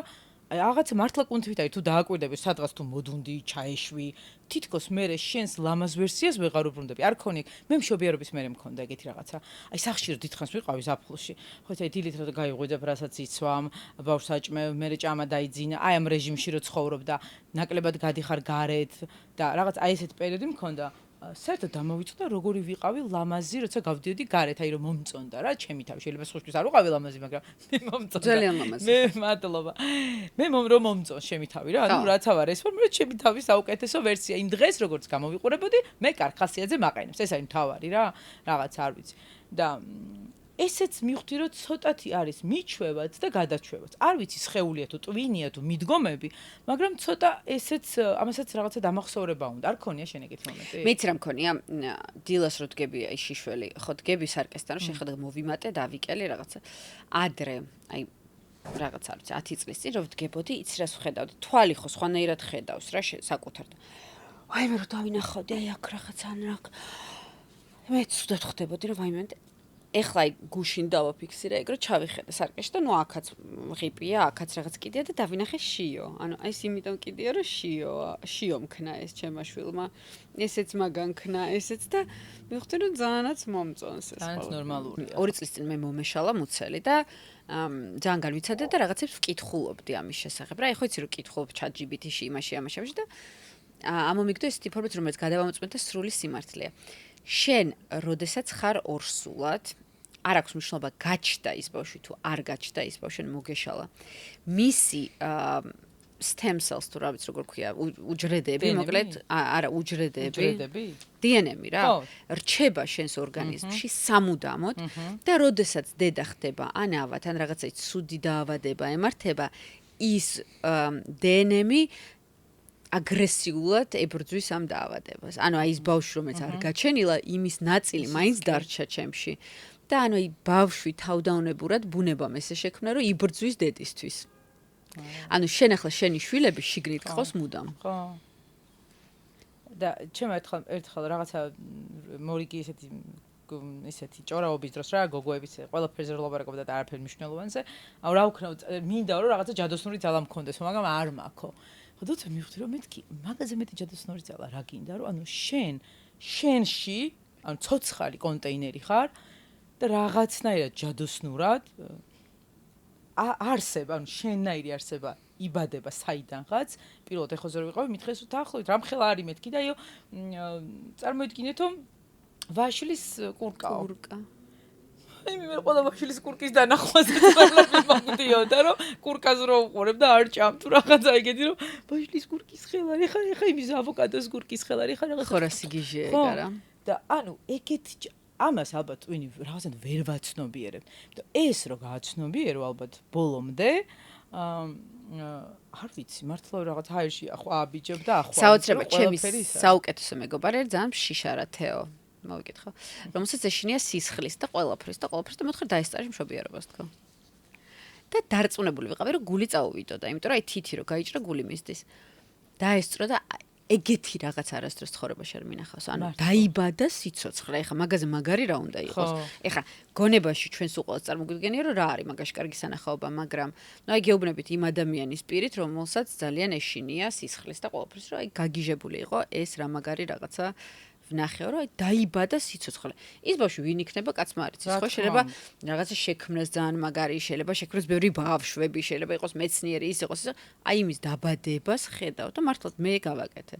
აი რაღაცა მართლა კუნთივით არის, თუ დააკვირდები სადღაც თუ მოდუნდი, ჩაეშვი, თითქოს მე შენს ლამაზ ვერსიას ვეღარ უბრუნდები. არ ქონი, მე მშობიარობის მერე მქონდა ეგეთი რაღაცა. აი სახში რომ დიდხანს ვიყავი ზაფხულში. ხო ეს აი დილით რომ გაიღვიძებ, რასაც იცვამ, ბავშვს აჭმევ, მერე ჭამა დაიძინა. აი ამ რეჟიმში რომ ცხოვრობ და ნაკლებად გადიხარ გარეთ და რაღაც აი ესეთ პერიოდი მქონდა. საერთოდ დამოვიწყდა როგორი ვიყავი ლამაზი, როცა გავდიოდი გარეთ, აი რომ მომწონდა რა, ჩემი თავი. შეიძლება სხვისთვის არ ვიყავი ლამაზი, მაგრამ მე მომწონდა. ძალიან ლამაზი. მე მადლობა. მე რომ მომწონს ჩემი თავი რა, ანუ რაცა ვარ ეს ვარ, მე ჩემი თავის საუკეთესო ვერსია. იმ დღეს როგორც გამოვიყურებოდი, მე კარგ ხასიათზე მაყენებს. ეს არის თავარი რა, რაღაც არ ვიცი. და ესეც მივხვდი რომ ცოტათი არის მიჩვევაც და გადაჩვევაც. არ ვიცი სხეულია თუ ტვინია თუ მიდგომები, მაგრამ ცოტა ესეც ამასაც რაღაცა დამახსოვრება უნდა. არ ქონია შენ ეგეთი მომენტი? მეც რა მქონია, დილას რო დგები აი შიშველი, ხო დგები სარკესთან, რომ შეხდა მოვიმატე, დავიკელი რაღაცა. ადრე, აი რაღაც არ ვიცი, 10 წლის წინ რო ვდგებოდი, იცი რას ვხედავდი? თვალი ხო სხვანაირად ხედავს რა საკუთარ. აი მე რო დავინახავდი, აი აქ რაღაცა ან რა. მე ცუდად ხდებოდი რომ ვაიმე ეხლა აი გუშინ დავაფიქსირე ეგ რომ ჩავიხედე სარკეში და ნუ აქაც ღიპია, აქაც რაღაც კიდეა და დავინახე შიო. ანუ აი ეს იმიტომ კიდეა რომ შიო მქნა ეს ჩემმა შვილმა. ესეც მაგან ქნა, ესეც და მივხვდი რომ ძალიანაც მომწონს ეს. ძალიან ნორმალურია. 2 წლის წინ მე მომეშალა მუცელი და ძალიან განვიცადე და რაღაცებს ვკითხულობდი ამის შესახებ. რა, ეხლა იცი რომ კითხულობ ChatGPT-ში, იმაში და ამომიგდო ეს ინფორმაცია რომელიც გადავამოწმეთ და სრული სიმართლეა. შენ როდესაც ხარ ორსულად არ აქვს მნიშვნელობა გაჩნდა ის ბავშვი თუ არ გაჩნდა ის ბავშვი მოგეშალა მისი stem cells თუ რა ვიცი როგორ ქვია უჯრედები მოკლედ არა უჯრედები DNA-მი რა რჩება შენს ორგანიზმში სამუდამოდ და როდესაც დედა ხდება ან ავად ან რაღაცა ცუდი დაავადება ემართება ის DNA-მი აგრესიულად ებრძვის ამ დაავადებას. ანუ აი ეს ბავშვი რომელიც არ გაჩენილა, იმის ნაწილი მაინც დარჩა ჩემში. და ანუ აი ბავშვი თავდაუნებურად ბუნებამ ესე შექმნა, რომ იბრძვის დედისთვის. ანუ შენ ახლა შენი შვილები შიგნით ყავს მუდამ. ხო. და ჩემ ერთხელ რაღაცა მორიგი ესეთი ჭორაობის დროს რა გოგოების ყველაფერზე ლაპარაკობდა და არაფერ მნიშვნელოვანზე. აუ რა ვქნა მინდა რომ რაღაცა ჯადოსნური ძალა მქონდეს, მაგრამ არ მაქვს. ხოდოთ მივხვდი რომ მეთქი მაგაზე მეტი ჯადოსნური ძალა რა გინდა რომ ანუ შენში ანუ ცოცხალი კონტეინერი ხარ და რაღაცნაირად ჯადოსნურად არსება ანუ შენნაირი არსება იბადება საიდანღაც პირველად ეხოზე რომ ვიყავი მითხეს რომ დაახლოებით რამხელა არის მეთქი და იო წარმოიდგინეთ რომ ვაშლის კურკა აი მე ყველა ბავშვის კურკის დანახვაზე ყველაფერი მაგდიოდა რომ კურკას რო უყურებ და არ ჭამ თუ რაღაცა ეგეთი რომ ბავშვის კურკის ხელარი ხა იმის ავოკადოს კურკის ხელარი ხა რაღაცა ხო რა სიგიჟეა ეგ არა და ანუ ეგეთი ამას ალბათ ვინი რაღაცად ვერ ვაცნობიერებ და ეს რო გააცნობიერო ალბათ ბოლომდე არ ვიცი მართლა რაღაც ჰაერში ახლა აბიჯებ და ახლა საოცრებად ჩემი საუკეთესო მეგობარი ძალიან შიშარა თეო მოვიკითხო რომელსაც ეშინია სისხლის და ყველაფრის და მოთხარ დაესწარი მშობიარობას თქო და დარწმუნებული ვიყავი რომ გული წაუვიდო და იმიტომ რომ აი თითი რო გაიჭრა გული მისდის დაესწრო და ეგეთი რაღაც არასდროს ცხოვრებაში არ მინახავს ანუ დაიბადა სიცოცხლე ეხა მაგაზე მაგარი რა უნდა იყოს ეხა გონებაში ჩვენს უყოლოდ წარმოგვიდგენია რომ რა არის მაგაში კარგი სანახაობა მაგრამ ნუ აი გეუბნებით იმ ადამიანის პირით რომელსაც ძალიან ეშინია სისხლის და ყველაფრის რომ აი გაგიჟებული იყო ეს რა მაგარი რაღაცა ვნახეო რომ აი დაიბადა სიცოცხლე. ის ბავშვი ვინ იქნება კაცმა არ იცის ხო შეიძლება რაღაცა შექმნას ძალიან მაგარი შეიძლება შექმნას ბევრი ბავშვები შეიძლება იყოს მეცნიერი ის იყოს აი იმის დაბადებას ხედავ და მართლაც მე გავაკეთე.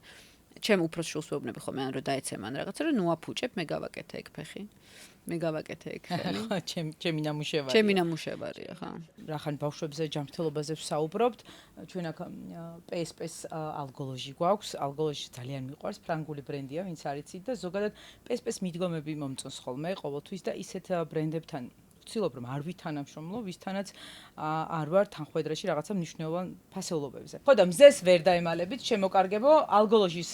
ჩემ უფროს შულს ვეუბნები ხოლმე ან რომ დაეცემან რაღაცა რომ ნუ აფუჭებ მე გავაკეთე ეგ ფეხი. მე გავაკეთე ეგ ხელი. ჩემი ნამუშევარი. ჩემი ნამუშევარია, ხო. რახან ბავშვებზე ჯანმრთელობაზე ვსაუბრობთ, ჩვენ აქ PSP-ს ალგოლოჟი გვაქვს, ალგოლოჟი ძალიან მიყვარს, ფრანგული ბრენდია, ვინც არ იცით და ზოგადად PSP-ს მიდგომები მომწონს ხოლმე ყოველთვის და ისეთ ბრენდებთან ვცდილობ რომ არ ვითანამშრომლო, ვისთანაც არ ვარ თანხმედრაში რაღაცა მნიშვნელოვან ფასეულობებზე. ხო და მზეს ვერ დაემალებით, შემოკარგებო, ალგოლოჟის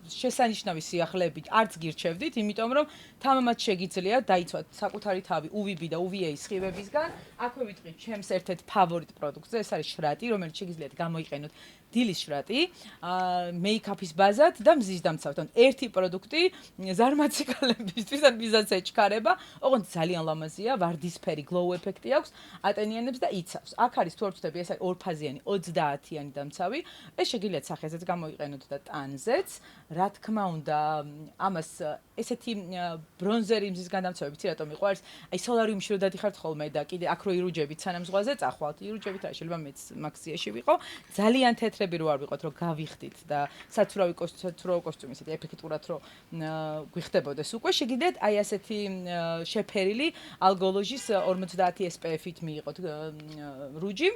შესანიშნავი სიახლეებით არც გირჩევდით, იმიტომ რომ თამამად შეგიძლიათ დაიცვათ საკუთარი თავი UVB და UVA სხივებისგან. აქვე ვიტყვით ჩემს ერთ-ერთ ფავორიტ პროდუქტზე, ეს არის შრატი, რომელიც შეგიძლიათ გამოიყენოთ დილის შრატი, მეიქაპის ბაზად და მზის დამცავად. ერთი პროდუქტი ზარმაციკალებისთვის ან მიზანს ეჩქარება, ოღონდ ძალიან ლამაზია, ვარდისფერი glow ეფექტი აქვს, ატენიანებს და იცავს. აქ არის თუ არ ვწდები, ეს არის ორფაზიანი 30-იანი დამცავი. ეს შეგიძლიათ სახეზეც გამოიყენოთ და ტანზეც. რა თქმა უნდა, ამას ესეთი ბრონზერი მზისგან დამცავი ვიცი რატომ მიყვარს? აი სოლარიუმში რო დადიხართ ხოლმე და კიდე აქ რო ირუჯებით სანამ ზღვაზე წახვალთ, ირუჯებით რა შეიძლება მეც მაქსიაში ვიყო. ძალიან თეთრები რო არ ვიყოთ, რომ გავიხდით და საცურავი კოსტუმი ისეთი ეფექტურად რო გვიხდებოდეს უკვე შეგიძლიათ აი ასეთი შეფერილი ალგოლოჟის 50 SPF-ით მიიღოთ რუჯი.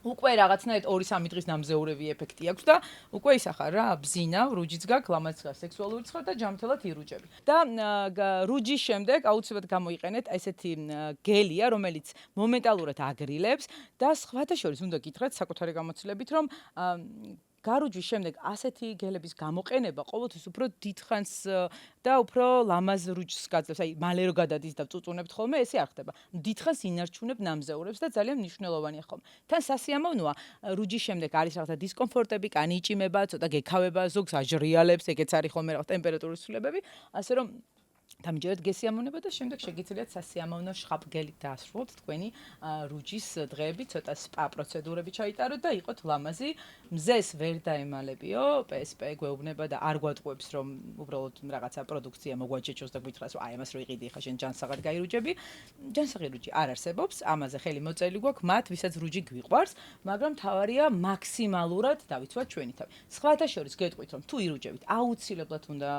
უკვე რაღაცნაირად 2-3 დღის ნამზეურები ეფექტი აქვს და უკვე ისახარ რა, ბზინა, რუჯიც გაქვს, ლამაზ სექსუალური ცხარ და ჯანმრთელად ირუჯები. და რუჯის შემდეგ აუცილებლად გამოიყენეთ ესეთი გელია, რომელიც მომენტალურად აგრილებს და სხვათა შორის უნდა გითხრათ საკუთარი გამოცდილებით, რომ გარუჯვის შემდეგ ასეთი გელების გამოყენება ყოველთვის უფრო დიდხანს და უფრო ლამაზ რუჯს გაძლევს. აი, მალე რო გადადის და წუწუნებთ ხოლმე, ესე არ ხდება. დიდხანს ინარჩუნებ ნამზეურებს და ძალიან მნიშვნელოვანია ხოლმე. თან სასიამოვნოა, რუჯის შემდეგ არის რაღაცა დისკომფორტები, კანი იჭიმება, ცოტა გექავება, ზოგს აჟრიალებს, ეგეც არის ხოლმე რაღაც ტემპერატურის ცვლილებები, ასე რომ დამჯერად გესიამოვნება და შემდეგ შეგიძლიათ სასიამოვნო შხაპგელით დაასრულოთ თქვენი რუჯის დღეები, ცოტა სპა პროცედურები ჩაიტაროთ და იყოთ ლამაზი. მზეს ვერ დაემალებიო, PSP გვეუბნება და არ გვატყუებს რომ უბრალოდ რაღაცა პროდუქცია მოგვაჯეჭოს და გვითხრას რომ აი ამას რო იყიდი ხა შენ ჯანსაღად გაირუჯები. ჯანსაღი რუჯი არ არსებობს, ამაზე ხელი მოწერილი გვაქვს მათ, ვისაც რუჯი გვიყვარს, მაგრამ თავარია მაქსიმალურად დავიცვათ ჩვენი თავი. სხვათა შორის გეტყვით რომ თუ ირუჯებით, აუცილებლად უნდა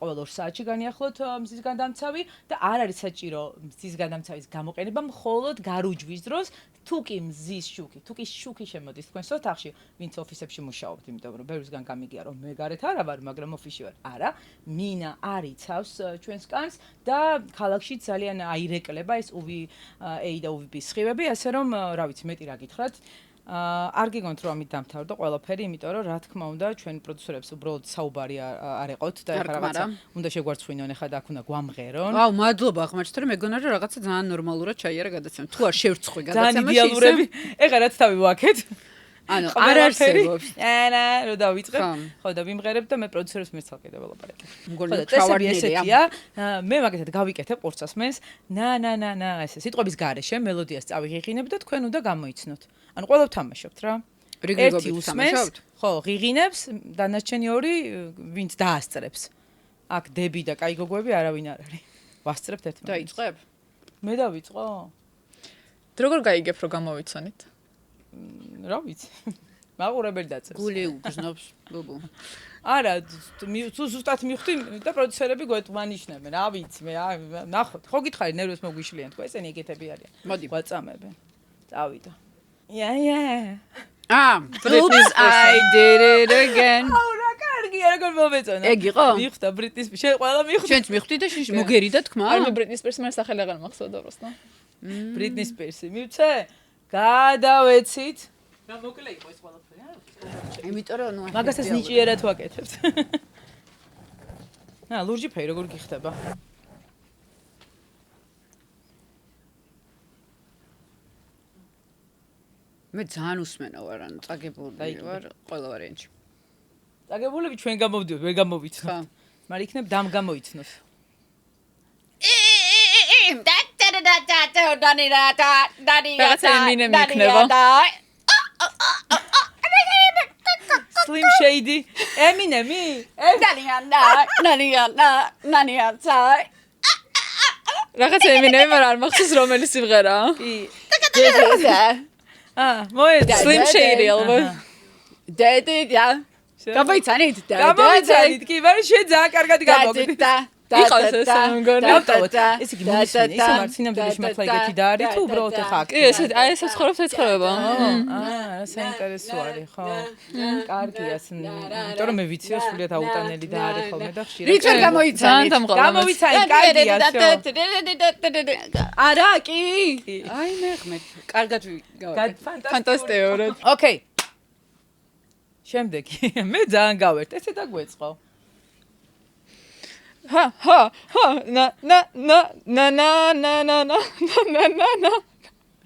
ყოველ 2 საათში განიახლოთ მზის გადამცავი და არ არის საჭირო მზის გადამცავის გამოყენება მხოლოდ გარუჯვის დროს, თუ კი მზის შუქი, თუ კი შუქი შემოდის თქვენს ოთახში, ვინც ოფისებში მუშაობთ, იმიტომ რომ ბევრისგან გამიგია რომ მე გარეთ არა ვარ, მაგრამ ოფისში ვარ. არა, მინა არ იცავს ჩვენს კანს და ქალაქში ძალიან აირეკლება ეს UVA და UVB სხივები, ასე რომ რა ვიცი, მეტი რა გითხრათ. არ გიგონთ რომ ამით დამთავრდა ყველაფერი, იმიტომ რომ რა თქმა უნდა ჩვენ პროდიუსერებს უბრალოდ საუბარი არ ეყოთ და ეხლა რაღაცა უნდა შეგვარცხვინონ, ეხლა და აქ უნდა გვამღერონ. ვაუ, მადლობა აღმოჩნდა რომ მეგონა რომ რაღაცა ძალიან ნორმალურად ჩაიარა გადაცემა. თუ არ შევრცხვი გადაცემაში. ძალიან იდეალურები. ეხლა რაც თავი ვაკეთ. ანუ არ არსებობს. ანა, რო დავიწყებ. ხო და ვიმღერებ და მე პროდიუსერებს მეცალ კიდე ველაპარაკებ. მგონი წესები ესეთია. მე მაგათად გავიკეთებ ყურცას მენს. ნა, ესე სიტყვების გარეშე მელოდიას წავიღინებ და თქვენ უნდა გამოიცნოთ. ანუ ყველა ვთამაშობთ რა. რიგრიგობით ვთამაშობთ? ხო, ღიღინებს, დანარჩენი 2 ვინც დაასწრებს. აქ დები და კაი გოგოები არავინ არ არის. ვასწრებთ ერთმანეთს. დაიწყებ? მე დავიწყო? როგორ გაიგებ რომ გამოვიცანით? რა ვიცი. მაყურებელი დაწევს. გული უგზნობს, ბუბუ. არა, თუ ზუსტად მივხვდი და პროდიუსერები გვეთმანიშნებენ. რა ვიცი, მე ნახოთ. ხო გითხარი ნერვებს მოგვიშლიან თქვა, ესენი ეგეთები არიან. მოდი, გვაწამებენ. წავიდა. Yeah. Oops, I did it again. აუ რა კარგია, როგორ მომეწონა. ეგ იყო? მივხვდა ბრიტნის შენ ყველა მივხვდა. შენც მივხვდი და შენ მოგერიდა თქმა? არ მე ბრიტნის სპირს მე სახელი აღარ მახსოვდა უბრალოდ. ბრიტნის სპირსი მივცე? გადავეცით. რა მოკლე იყო ეს ყველაფერი, არა? იმიტომ რომ ნუ მაგასაც ნიჭიერად ვაკეთებთ. ლურჯი ფეი როგორ გიხდება? მე ძალიან უსმენო ვარ, ანუ წაგებული ვარ ყველა ვარიანტში. წაგებულები ჩვენ გამოვდიოთ, ვერ გამოვიცნოთ. ხო. მაგრამ იქნებ დამ გამოიცნოს. Slim Shady. Eminemi? რაღაც ემინემი მაგრამ არ მახსოვს რომელი სიმღერაა. კი. მოედა. Slim Shady ალბათ. დედა. გამოიცანით? გამოიცანით კი, მაგრამ შენ ძალიან კარგად გამოგდი. იყავს ეს მგონი. ეს იგი მომისმენი, ისე მარცინამდეში მართლა ეგეთი და არის თუ უბრალოდ ახლა აქ. კი, ესე აი ესე ცხოვრობს ეცხოვრება. საინტერესო არის, ხო? კარგია, იმიტომ რომ მე ვიციო სულიად აუტანელი და არის ხოლმე და ხშირად. რიჩარ გამოიცანით. გამოვიცანით, კარგია შო. არა, კი. აი მე ხმეთ. კარგად გავაკეთე. ფანტასტიურად. ოკეი. შემდეგი. მე ძალიან გავერთ, ესე დაგვეწყო. ჰა ნა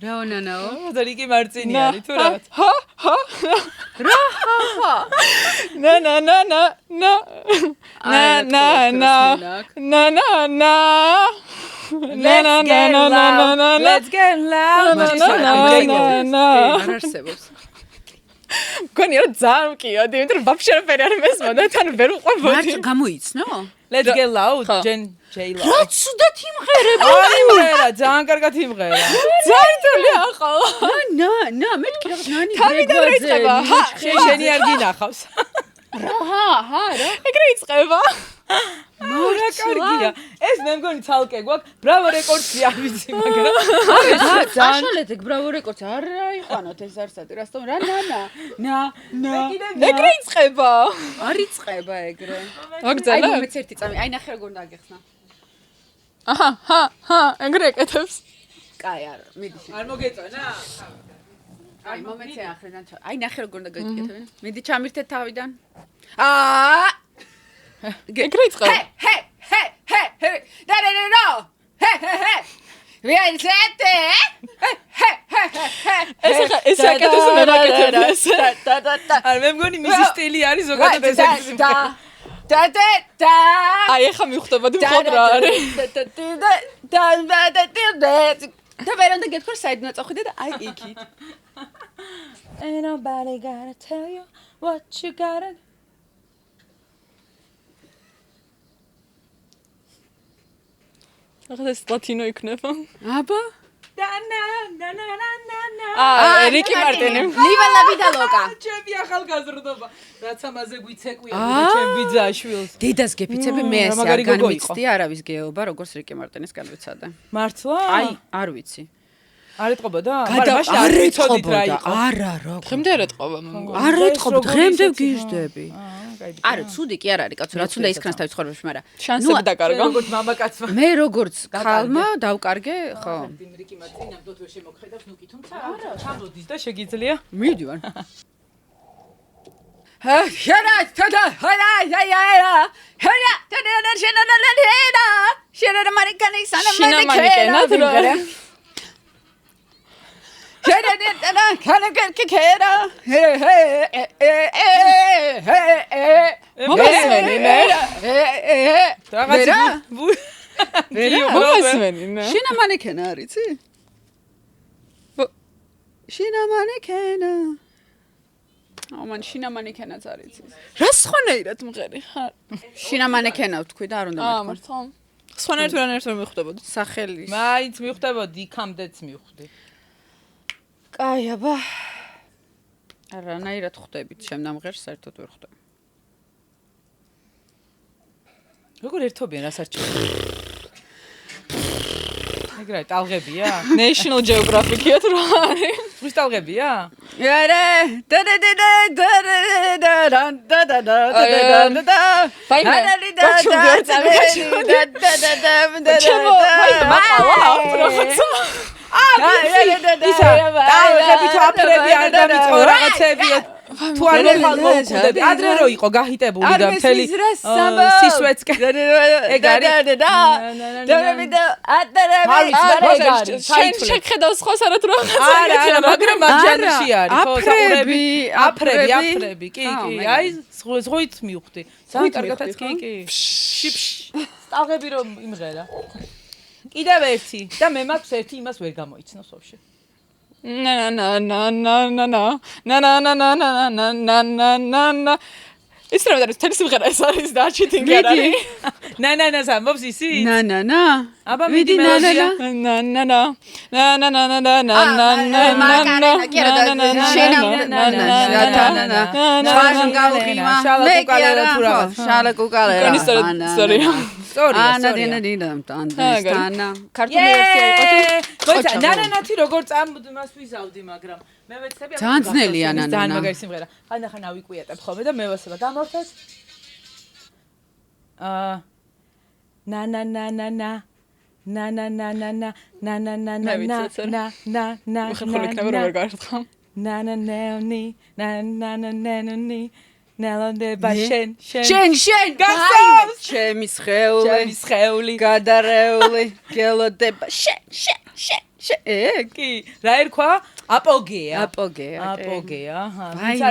რაონანაო და რიკი მარცინი არის თუ რა Let's get loud არ არსებობს გონი რა ძალიან მკიოდი, იმიტომ რომ ვაფშე არაფერი არ მესმოდა, თან ვერ უყვებოდი. მარც გამოიცნო? Let's get loud, J-Lo. რა ცუდად იმღერება? იმღერა, ძალიან კარგად იმღერა. ძალიან თოლი ახლა. ნა, მე თქვი რაღაც ნანი თავიდან რა იწყება? შენი არ გინახავს. რა. ეგრე იწყება. რა კარგია. ეს მე მგონი ცალკე გვაქვს. ბრავო რეკორდსი არ ვიცი, მაგრამ ძალიან ბრავო რეკორდს არ აიყვანოთ ეს არსად. რასტომ რა ნა. ეგრე იწყება. არ იწყება ეგრე. აგძალა? აი მეც ერთი წამი, აი ნახე როგორ დაგეხსნა. აჰა, ეგრე ეკეთებს. კაი, არა, მიდი. არ მოგეწონა? აი მომენტზე ახრიდან. აი ნახე როგორ დაგეკეთებინა. მიდი ჩამირთეთ თავიდან. ეგრე იწყება. ჰე. და. ჰე. ვიაიცეთე? ეს აკეთებს მე ვაკეთებ. არ მე მგონი მისი სტილი არის ზოგადად ეს არის. და. აი ახლა მივხვდებოდი მხოლოდ რა არის. და ვერანდა გეთქვა საიდნა წახვიდე და აი იქით. Ain't nobody gotta tell you what you gotta do. ახლა ეს ლათინო იქნება. აბა რიკი მარტინი. Viva la vida loca. ჩემი ახალგაზრდობა. რაც ამაზე გვიცეკვია ჩემ ბიძაშვილს. დედას გეფიცები მე რა ესე მაგარი არ გოგო იყო. განვიცდი არავის გეობა როგორც რიკი მარტინის განვიცადე. მართლა? აი არ ვიცი. არ ეთყობოდა? არ ეთყობოდა. არა რა. დღემდე არ ეთყობა მე მგონი. არ ეთყობ დღემდე გიждები. არა, ცუდი კი არ არის კაცო, რაც უნდა ისქნას თავის ცხოვრებაში, მაგრამ შანსები დაკარგა. როგორც მამაკაცმა. მე როგორც ხალმა დავკარგე, ხო. რიკი მარტინი ნამდვილად ვერ შემოხედავს ნუკი, თუმცა არა, ჩამოდის და შეგიძლია. მივდივარ. შერა, შერა მარიკანი შინამანიკენა დრო. შინამანიკენა არიცი? შინამანიკენა. მან შინამანიკენაც არიცი. რა სხვანაირად მღერი ხარ? შინამანიკენა ვთქვი და არ უნდა მეთქვა. მართლა. სხვანაირად ვერანაირად ვერ მიხვდებოდი. სახელი. მაინც მივხვდებოდი, იქამდეც მივხვდი. კაი, აბა. არანაირად ხვდებით, შემნამღერს საერთოდ ვერ ხვდები. როგორ ერთობიან რას არჩევენ? ეგრე ტალღებია? National Geographic-ია თუ რა არის? ზღვის ტალღებია? ტალღები თუ აფრები არ დამიწყო რაღაცებია. თუ არ მოხალმოუკვდები, ადრე რო იყო გահიტებული და მთელი სისვეცკე. ეგ არის. შენ შეხედავს ხოს არა თუ რაღაცა. არა, მაგრამ მაგჟანში არის, ხო, აფრები, კი, აი, ზღვით მივხვდი. ძალიან კარგადაც კი. სტალღები რომ იმღერა. კიდევ ერთი და მე მაქვს ერთი იმას ვერ გამოიცნოს ვაფშე. ის რა არის თელი სიმღერა ეს არის და ჩიტინგი არ არის. ამბობს ისი? აბა მიდი მელოდია. შალაკუკალერა. სწორია. ანადიანადიანა ქართული ვერსია იყო თუ მოიცა ნანანათი როგორ მას ვიზავდი მაგრამ მე ვეცდები ძალიან ძნელია ნანანა ძალიან მაგარი სიმღერა ხანდახან ავიკვიატებ ხოლმე და მე ვასება გამორთეს ნელონდება შენ გასავს ჩემი სხეული გადარეული გელოდება შენ კი რა ერქვა აპოგეა აპოგეა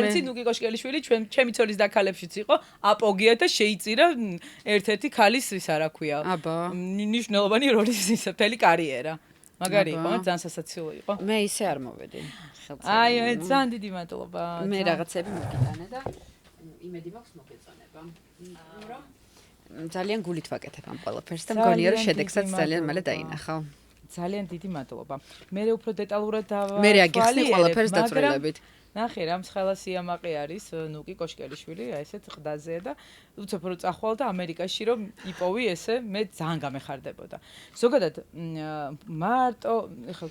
ვიცი ნუკი კოშკელიშვილი ჩემი ცოლის დაქალებშიც იყო აპოგეა და შეიწირა ერთ-ერთი ქალის ისა რა ქვია ნიშნულოვანი როლის ისა მთელი კარიერა მაგარი იყო ძალიან სასაცილო იყო მე ისე არ მოვედი აი ძალიან დიდი მადლობა მე რაღაცები მოგიტანე და იმედი მაქვს მოგეწონება რომ ძალიან გულით ვაკეთებ ამ ყველაფერს და მგონია რომ შედეგსაც ძალიან მალე დაინახავ ძალიან დიდი მადლობა მე უფრო დეტალურად მე აგიხსნი ყველაფერს დაწვრილებით ნახე რა მსხელა სიამაყე არის ნუკი კოშკელიშვილი აი ესეთ ყდაზე და უცებ რო წახვალ და ამერიკაში რომ იპოვი ესე მე ძალიან გამეხარდებოდა ზოგადად მარტო ეხლა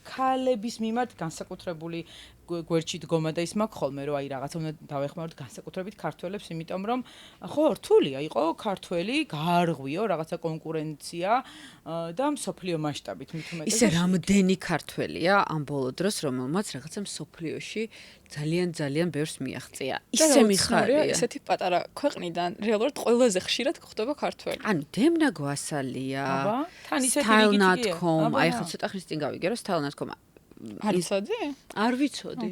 ქალების მიმართ განსაკუთრებული გვერდში დგომა და ის მაქვს ხოლმე რომ აი რაღაცა უნდა დავეხმაროთ განსაკუთრებით ქართველებს იმიტომ რომ ხო რთულია იყო ქართველი გაარღვიო რაღაცა კონკურენცია და მსოფლიო მასშტაბით მით უმეტეს ისე რამდენი ქართველია ამ ბოლო დროს რომელმაც რაღაცა მსოფლიოში ძალიან ბევრს მიაღწია ისე მიხარია ესეთი პატარა ქვეყნიდან რეალურად ყველაზე ხშირად გვხვდება ქართველი ანუ დემნა გვასალია თან ისეთი style.com აი ხა ცოტა ხნის წინ გავიგე რომ style.com არიცოდი? არ ვიცოდი.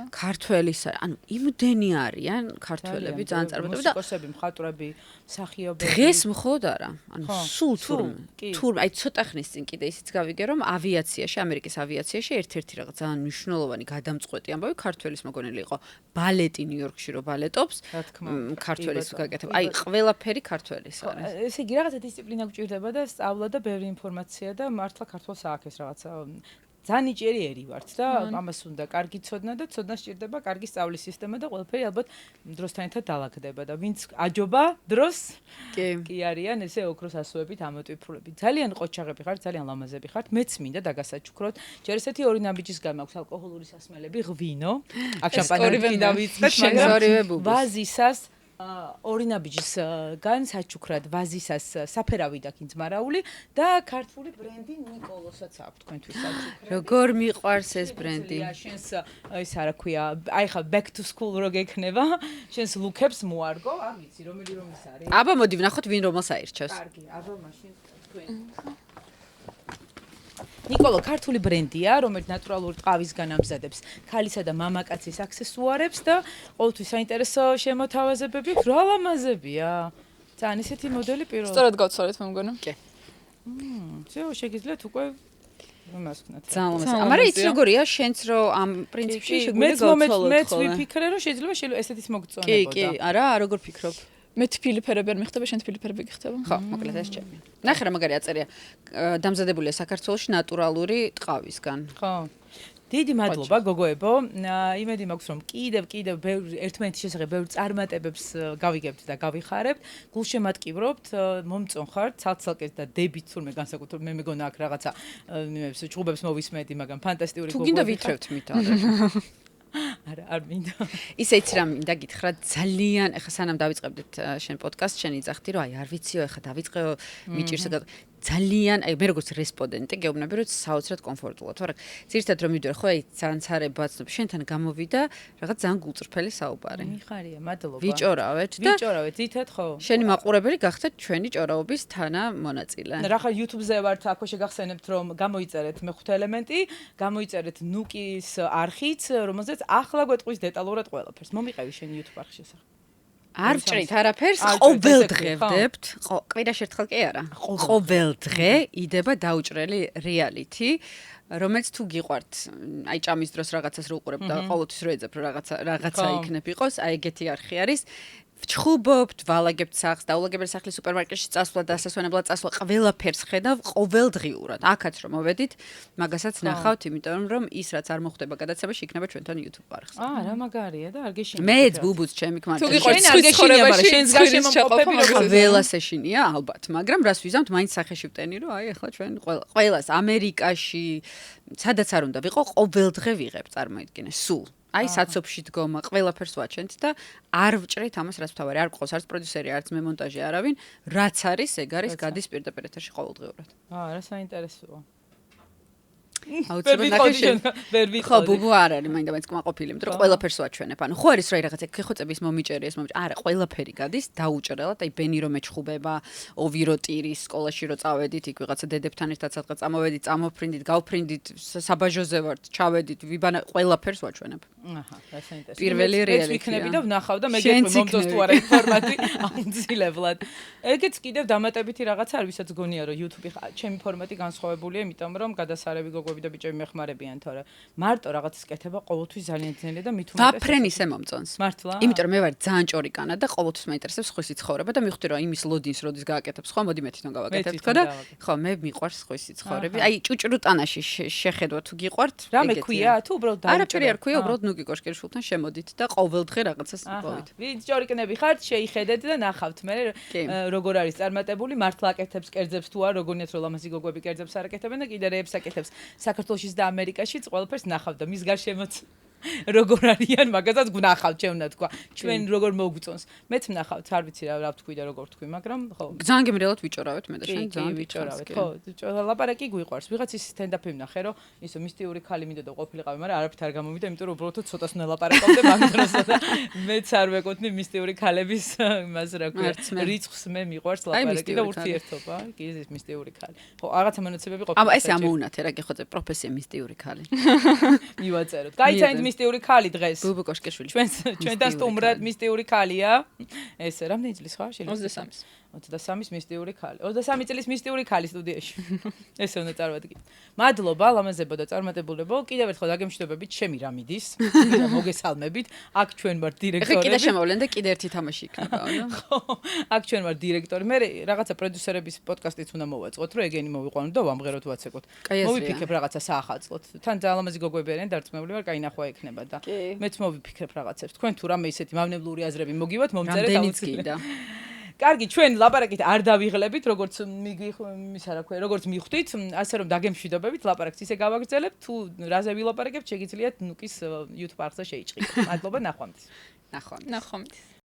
ქართველისა, ანუ იმდენი არიან ქართველები ძალიან წარმატებული და მუსიკოსები, მხატვრები, მსახიობები. დღეს მხოლოდ არა. ანუ სულ თურმე, აი ცოტა ხნის წინ კიდე ისიც გავიგე რომ ავიაციაში, ამერიკის ავიაციაში ერთ-ერთი რაღაც ძალიან მნიშვნელოვანი გადამწყვეტი ამბავი ქართველის მოგონილი იყო. ბალეტი ნიუ-იორკში რო ბალეტობს, ქართველის გაკეთებ. აი ყველაფერი ქართველის არის. ესე იგი რაღაცა დისციპლინა გვჭირდება და სწავლა და ბევრი ინფორმაცია და მართლა ქართულ სააქეს რაღაცა ძალიან ნიჭიერი ვართ და ამას უნდა კარგი ცოდნა და ცოდნა სჭირდება კარგი სწავლის სისტემა და ყველაფერი ალბათ დროსთან ერთად დაალაგდება და ვინც აჯობა დროს კი არიან ესე ოქროს ასოებით ამოტვიფრულები ძალიან ყოჩაღები ხართ ძალიან ლამაზები ხართ მეც მინდა დაგასაჩუქროთ ჯერ ესეთი ორი ნაბიჯისგან მაქვს ალკოჰოლური სასმელები ღვინო აქ შამპანიები დავიწყეთ მაგრამ ვაზისას ორი ნაბიჯისგან საჩუქრად ვაზისას საფერავი და კინძმარაული და ქართული ბრენდი ნიკოლოსაც აქვს თქვენთვის საჩუქრად. როგორ მიყვარს ეს ბრენდი? შენს ის არა ქვია, აი ხა back to school რო გექნება, შენს ლუკებს მოარგო, არ ვიცი რომელი ის არის. აბა მოდი ვნახოთ ვინ რომელს აირჩევს. კარგი, აბა მაშინ თქვენ. ნიკოლო ქართული ბრენდია, რომელიც ნატურალური ტყავისგან ამზადებს ქალისა და მამაკაცის აქსესუარებს და ყოველთვის საინტერესო შემოთავაზებები აქვს. რა ლამაზებია. ძალიან ისეთი მოდელი პირველად. სწორად გავცვალეთ მე მგონი. კი. ზეო შეგიძლიათ უკვე იმას ვქნათ. ძალიან ლამაზია. მაგრამ იცი როგორია შენც რომ ამ პრინციპში შეგვიძლია გავცვალოთ. მეც ვიფიქრე რომ შეიძლება ესეთის მოგწონებოდა. კი, არა, როგორ ფიქრობ? მე თბილიფერები არ მიხდება, შენ თბილიფერები გიხდება? ხო, მოკლედ ეს ჩემი. ნახე რა მაგარი აწერია. დამზადებულია საქართველოში ნატურალური ტყავისგან. ხო. დიდი მადლობა გოგოებო. იმედი მაქვს რომ კიდევ ერთმანეთის შესახებ ბევრ წარმატებებს გავიგებთ და გავიხარებთ. გულშემატკივრობთ, მომწონხართ, ცალ-ცალკე და დებით თურმე განსაკუთრებით მე მეგონა აქ რაღაცა ჭუბებს მოვისმენდი, მაგრამ ფანტასტიკური გოგოები. თუ გინდა ვითრევთ მითარ. არა, არ მინდა. ისე იცი რა მინდა გითხრა ძალიან, ეხლა სანამ დავიწყებდით შენ პოდკასტს, შენ იძახდი რომ აი არ ვიციო, ეხლა დავიწყეო მიჭირს ძალიან, აი მე როგორც რესპონდენტი გეუბნები რომ საოცრად კომფორტულად ვარ. ძირითადად რომ მივიდე ხო აი ძალიან ცარება ცნობ შენთან გამოვიდა რაღაც ძალიან გულწრფელი საუბარი. მიხარია, მადლობა. ვიჭორავეთ და ძირითადად ხო. შენი მაყურებელი გახდეთ ჩვენი ჭორავობის თანა მონაწილე. რა ხარ YouTube-ზე ვართ, აქ შეგახსენებთ რომ გამოიწერეთ მეხუთე ელემენტი, გამოიწერეთ ნუკის არხიც, რომელზეც ახლა გვეტყვის დეტალურად ყველაფერს. მომიყევი შენი YouTube არხის შესახებ. არ ვჭრით არაფერს, ყოველ დღე ვდებთ. კვირაში ერთხელ კი არა. ყოველ დღე იდება დაუჭრელი რეალითი, რომელიც თუ გიყვართ, აი ჭამის დროს რაღაცას რო უყურებ და ყოველთვის რო ეძებ რომ რაღაცა იქნებ იყოს, აი ეგეთი არხი არის. ვჩხუბობთ, ვალაგებთ სახლს, დაულაგებთ სახლის სუპერმარკეტში წასვლა, დასასვენებლად წასვლა, ყველაფერს ხედავ ყოველდღიურად. აქაც რომ მოვედით, მაგასაც ნახავთ, იმიტომ რომ ის რაც არ მოხდება გადაცემაში, იქნება ჩვენთან YouTube არხზე. რა მაგარია და არ გეშინია. მეც ბუბუც ჩემი თუ ქმარია. გიყურთ შენ არ გეშინია, მაგრამ შენს გარშემო მყოფები როგორ ყველას ეშინია ალბათ, მაგრამ რას ვიზამთ, მაინც სახეში ვტენი, რომ აი ახლა ჩვენ ყველას ამერიკაში, სადაც არ უნდა ვიყო, ყოველდღე ვიღებ, წარმოიდგინე, სულ. აი საცობში დგომა, ყველაფერს ვაჩენთ და არ ვჭრით ამას, რაც თავარი არ გყავს, არც პროდიუსერი, არც მე მონტაჟი არავინ, რაც არის, ეგ არის, გადის პირდაპირ ეთერში ყოველდღიურად. რა საინტერესოა. აუცილებლად ნახე ხო ბუბუ არ არის მაინდა მაინც კმაყოფილი იმიტომ რომ ყველაფერს ვაჩვენებ ანუ ხო არის რა რაღაცა ხეხოწების მომიჭერი ეს მომიჭერი არა ყველაფერი გადის დაუჭრელად აი ბენი რომ ეჩხუბება ოვირო ტირის სკოლაში რო წავედით იქ ვიღაცა დედებთან ერთად სადღაც წამოვედით წამოფრინდით გავფრინდით საბაჟოზე ვართ ჩავედით ვიბანა ყველაფერს ვაჩვენებ რა საინტერესოა პირველი რეალიტია ეს ვიქნები და ვნახავ და მე გეტყვი მომწონს თუ არა ინფორმატი აუცილებლად ეგეც კიდევ დამატებითი რაღაცა არ ვისაც გონია რომ YouTube-ი ჩემი ფორმატი განსხვავებულია იმიტომ რომ გადასარევი გოგოები და ბიჭები მეხმარებიან თორე მარტო რაღაცის კეთება ყოველთვის ძალიან ძნელია და მით უმეტეს ვაფრენ ისე მომწონს მართლა იმიტომ რომ მე ვარ ძალიან ჭორიკანა და ყოველთვის მაინტერესებს სხვისი ცხოვრება და მივხვდი რომ იმის ლოდინს როდის გააკეთებს ხო მოდი მე თვითონ გავაკეთებ თქო და ხო მე მიყვარს სხვისი ცხოვრები აი ჭუჭრუტანაში შეხედვა თუ გიყვართ რამე ქვია თუ უბრალოდ არაფერი არ ქვია უბრალოდ ნუგი კოშკერშულთან შემოდით და ყოველდღე რაღაცას იპოვით ვინც ჭორიკნები ხართ შეიხედეთ და ნახავთ მე როგორ არის წარმატებული მართლა აკეთებს კერძებს თუ არა როგორიათ რომ ლამაზი გოგოები კერძებს არ აკეთებენ და კიდე რეებს აკეთებს საქართველოშიც და ამერიკაშიც ყველაფერს ნახავ და მის გარშემოც როგორ არიან მაგასაც ვნახავთ ჩვენ უნდა თქვა ჩვენ როგორ მოგწონს მეც ვნახავთ არ ვიცი რა ვთქვი და როგორ ვთქვი მაგრამ ხო ძალიან გემრიელად ვიჭორავეთ მე და შენ ძალიან ვიჭორავეთ ხო ლაპარაკი გვიყვარს ვიღაცის სტენდაპი ვნახე რომ ისო მისტიური ხალი მინდოდა ყოფილიყავი მაგრამ არაფრით არ გამომივიდა იმიტომ რომ უბრალოდ ცოტას უნდა ლაპარაკობდე მაგდროს და მეც არ ვეკუთვნი მისტიური ხალების იმას რა ქვია რიცხვს მე მიყვარს ლაპარაკი და ურთიერთობა კი ეს მისტიური ხალი ხო რაღაცა მონაცემები ყოფილი აბა ესე ამოუნათე რა გეხოწე პროფესია მისტიური ხალი მივაწეროთ გაიცანით მისტიური ხალი დღეს ბუბუ კოშკეშვილი ჩვენთან სტუმრად მისტიური ხალია ეს რამდენი წლის ხარ შეიძლება 23 მისტიური ხალი 23 წლის მისტიური ხალი სტუდიაში ესე უნდა წარმოვადგინე მადლობა ლამაზებო და წარმატებულებო კიდევ ერთხელ დაგემშვიდობებით ჩემი რამიდის მოგესალმებით აქ ჩვენ ვართ დირექტორები ეხლა კიდე შემოვლენ და კიდე ერთი თამაში იქნება ხო აქ ჩვენ ვართ დირექტორი მე რაღაცა პროდიუსერების პოდკასტიც უნდა მოვაწყოთ რომ ეგენი მოვიყვანოთ და ვამღეროთ ვაცეკოთ მოვიფიქრებ რაღაცა საახალწლოდ თან ძალიან ლამაზი გოგოები არიან დარწმუნებული ვარ კაი ნახვა იქნება და მეც მოვიფიქრებ რაღაცებს თქვენ თუ რამე ისეთი მავნებლური აზრები მოგივათ მომწერეთ აუცილებლად კარგი ჩვენ ლაპარაკით არ დავიღლებით როგორც ისა რა ქვია როგორც მიხვდით ასე რომ დაგემშვიდობებით ლაპარაკს ისე გავაგრძელებთ თუ რაზე ვილაპარაკებთ შეგიძლიათ ნუკის YouTube არხზე შეიჭრით მადლობა ნახვამდის ნახვამდის